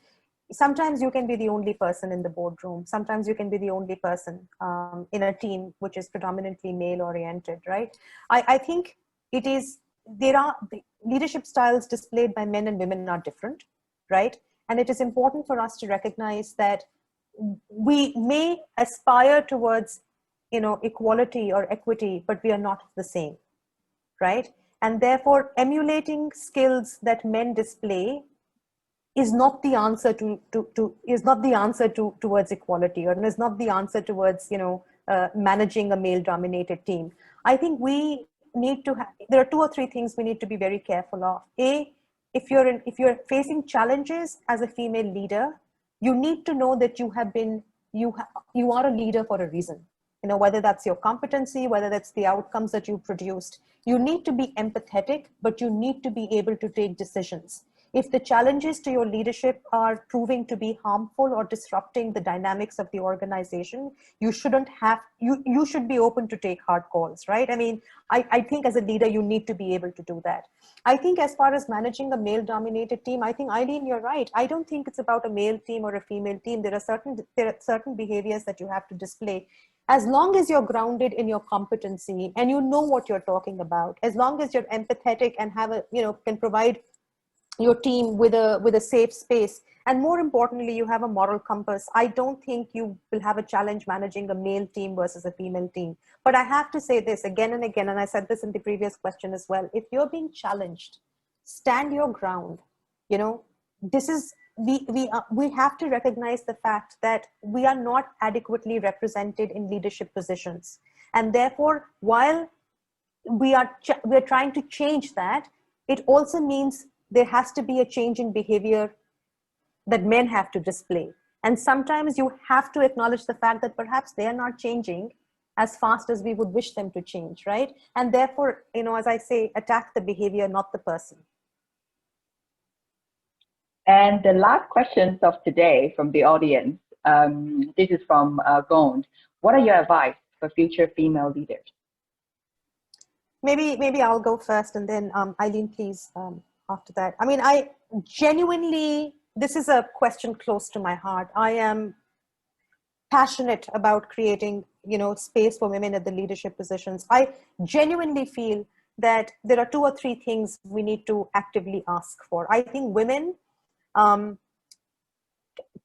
sometimes you can be the only person in the boardroom. Sometimes you can be the only person in a team which is predominantly male oriented, right? I think the leadership styles displayed by men and women are different, right? And it is important for us to recognize that we may aspire towards, equality or equity, but we are not the same, right? And therefore, emulating skills that men display is not the answer towards equality, or is not the answer towards, managing a male dominated team. I think we need to there are two or three things we need to be very careful of. If you're facing challenges as a female leader, you need to know that you are a leader for a reason. Whether that's your competency, whether that's the outcomes that you produced. You need to be empathetic, but you need to be able to take decisions. If the challenges to your leadership are proving to be harmful or disrupting the dynamics of the organization, you should be open to take hard calls, right? I think as a leader, you need to be able to do that. I think as far as managing a male dominated team, I think, Eileen, you're right. I don't think it's about a male team or a female team. There are certain behaviors that you have to display. As long as you're grounded in your competency and you know what you're talking about, as long as you're empathetic and can provide your team with a safe space, and more importantly, you have a moral compass, I don't think you will have a challenge managing a male team versus a female team. But I have to say this again and again, and I said this in the previous question as well. If you're being challenged, stand your ground. We have to recognize the fact that we are not adequately represented in leadership positions, and therefore, while we're trying to change that, it also means there has to be a change in behavior that men have to display. And sometimes you have to acknowledge the fact that perhaps they are not changing as fast as we would wish them to change, right? And therefore, as I say, attack the behavior, not the person. And the last questions of today from the audience, this is from Gond. What are your advice for future female leaders? Maybe I'll go first, and then Eileen, please, after that. I genuinely, this is a question close to my heart. I am passionate about creating, space for women at the leadership positions. I genuinely feel that there are two or three things we need to actively ask for. I think women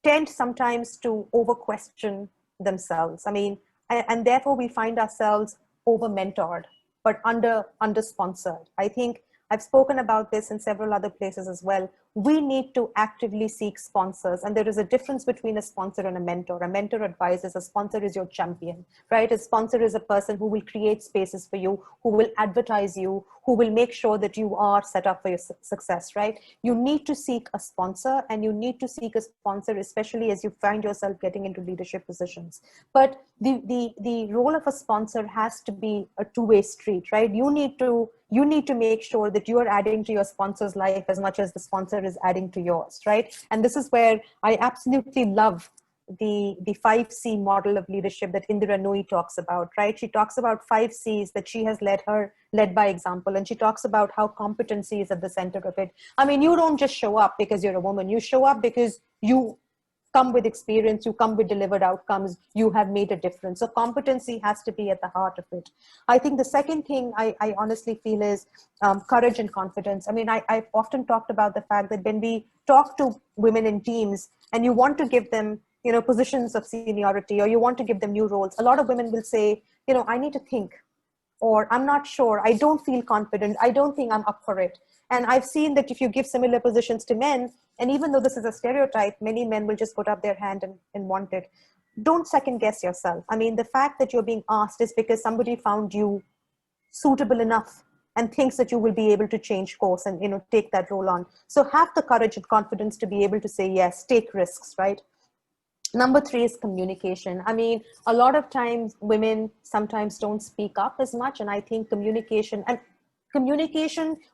tend sometimes to over-question themselves. And therefore we find ourselves over-mentored, but under-sponsored. I think I've spoken about this in several other places as well. We need to actively seek sponsors. And there is a difference between a sponsor and a mentor. A mentor advises, a sponsor is your champion, right? A sponsor is a person who will create spaces for you, who will advertise you, who will make sure that you are set up for your success, right? You need to seek a sponsor, and you need to seek a sponsor, especially as you find yourself getting into leadership positions. But the role of a sponsor has to be a two-way street, right? You need to make sure that you are adding to your sponsor's life as much as the sponsor is adding to yours, right? And this is where I absolutely love the 5C model of leadership that Indira Nooyi talks about, right? She talks about 5 C's that she has led by example. And she talks about how competency is at the center of it. You don't just show up because you're a woman. You show up because you come with experience, you come with delivered outcomes, you have made a difference. So competency has to be at the heart of it. I think the second thing I honestly feel is courage and confidence. I've often talked about the fact that when we talk to women in teams and you want to give them, positions of seniority, or you want to give them new roles, a lot of women will say, I need to think, or I'm not sure, I don't feel confident, I don't think I'm up for it. And I've seen that if you give similar positions to men, and even though this is a stereotype, many men will just put up their hand and want it. Don't second guess yourself. The fact that you're being asked is because somebody found you suitable enough and thinks that you will be able to change course and take that role on. So have the courage and confidence to be able to say yes, take risks, right? Number 3 is communication. A lot of times women sometimes don't speak up as much, and I think communication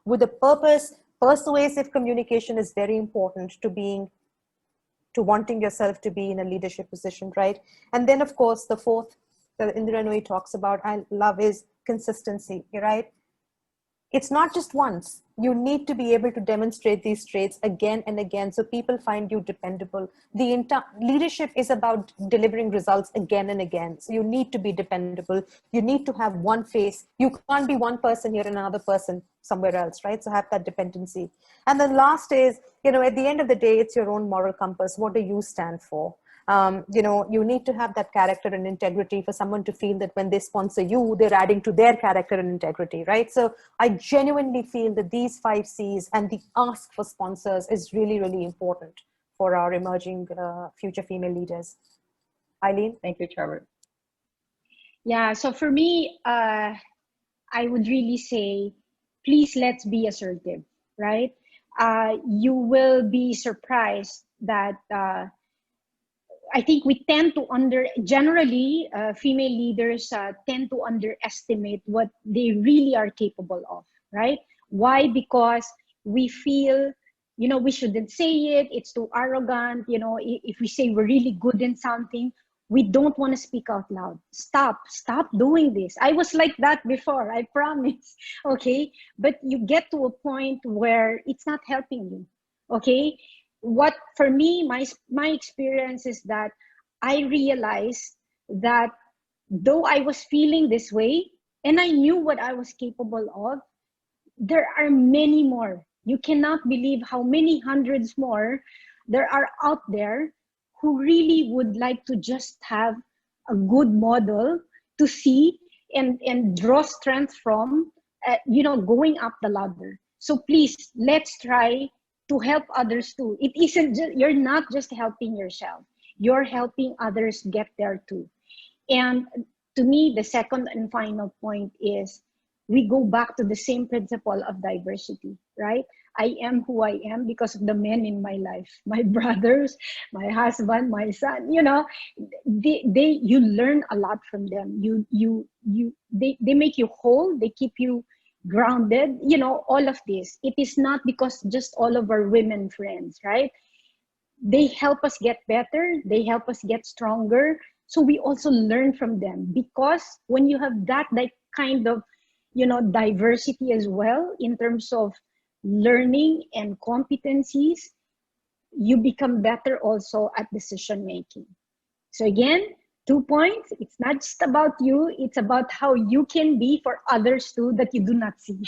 with a purpose, persuasive communication is very important to wanting yourself to be in a leadership position, right? And then of course, the fourth that Indira Nooyi talks about, I love, is consistency, right? It's not just once. You need to be able to demonstrate these traits again and again so people find you dependable. Leadership is about delivering results again and again. So you need to be dependable. You need to have one face. You can't be one person here and another person somewhere else, right? So have that dependency. And then last is, at the end of the day, it's your own moral compass. What do you stand for? You know, you need to have that character and integrity for someone to feel that when they sponsor you, they're adding to their character and integrity, right? So I genuinely feel that these 5 C's and the ask for sponsors is really, really important for our emerging future female leaders. Eileen? Thank you, Trevor. Yeah, so for me, I would really say, please let's be assertive, right? You will be surprised that I think we tend to generally, female leaders tend to underestimate what they really are capable of, right? Why? Because we feel, you know, we shouldn't say it, it's too arrogant, you know, if we say we're really good in something, we don't want to speak out loud. Stop doing this. I was like that before, I promise, okay? But you get to a point where it's not helping you, okay? What for me, my experience is that I realized that though I was feeling this way and I knew what I was capable of, there are many more. You cannot believe how many hundreds more there are out there who really would like to just have a good model to see and draw strength from, you know, going up the ladder. So please, let's try to help others too. It isn't just, you're not just helping yourself, you're helping others get there too. And to me, the second and final point is we go back to the same principle of diversity, right? I am who I am because of the men in my life, my brothers, my husband, my son, you know, you learn a lot from them. They make you whole, they keep you grounded, you know, all of this. It is not because just all of our women friends, right? They help us get better, they help us get stronger. So we also learn from them, because when you have that like kind of, you know, diversity as well in terms of learning and competencies, you become better also at decision making. So again, 2 points, it's not just about you, it's about how you can be for others too that you do not see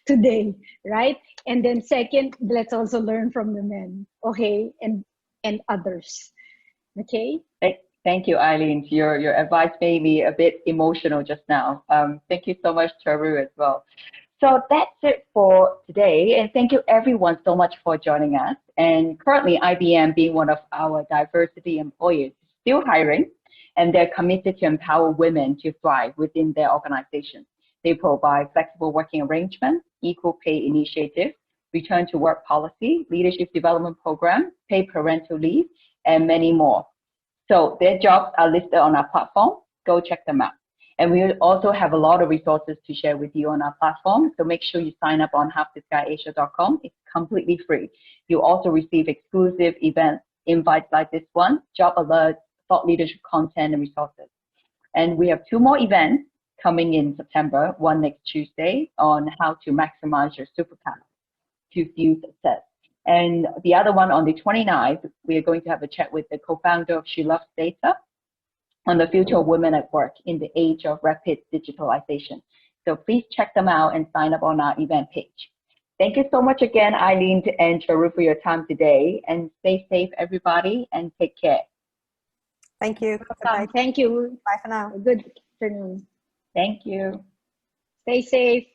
today, right? And then second, let's also learn from the men, okay, and others, okay? Thank you, Eileen. Your advice made me a bit emotional just now. Thank you so much, Charu, as well. So that's it for today. And thank you everyone so much for joining us. And currently IBM, being one of our diversity employers, is still hiring, and they're committed to empower women to thrive within their organization. They provide flexible working arrangements, equal pay initiatives, return to work policy, leadership development program, paid parental leave, and many more. So their jobs are listed on our platform. Go check them out. And we also have a lot of resources to share with you on our platform. So make sure you sign up on halfthesky.asia.com. It's completely free. You also receive exclusive event invites like this one, job alerts, thought leadership content, and resources. And we have 2 more events coming in September, one next Tuesday on how to maximize your superpower to fuel success. And the other one on the 29th, we are going to have a chat with the co-founder of She Loves Data on the future of women at work in the age of rapid digitalization. So please check them out and sign up on our event page. Thank you so much again, Eileen and Charu, for your time today. And stay safe, everybody, and take care. Thank you. Thank you. Bye for now. Good afternoon. Thank you. Stay safe.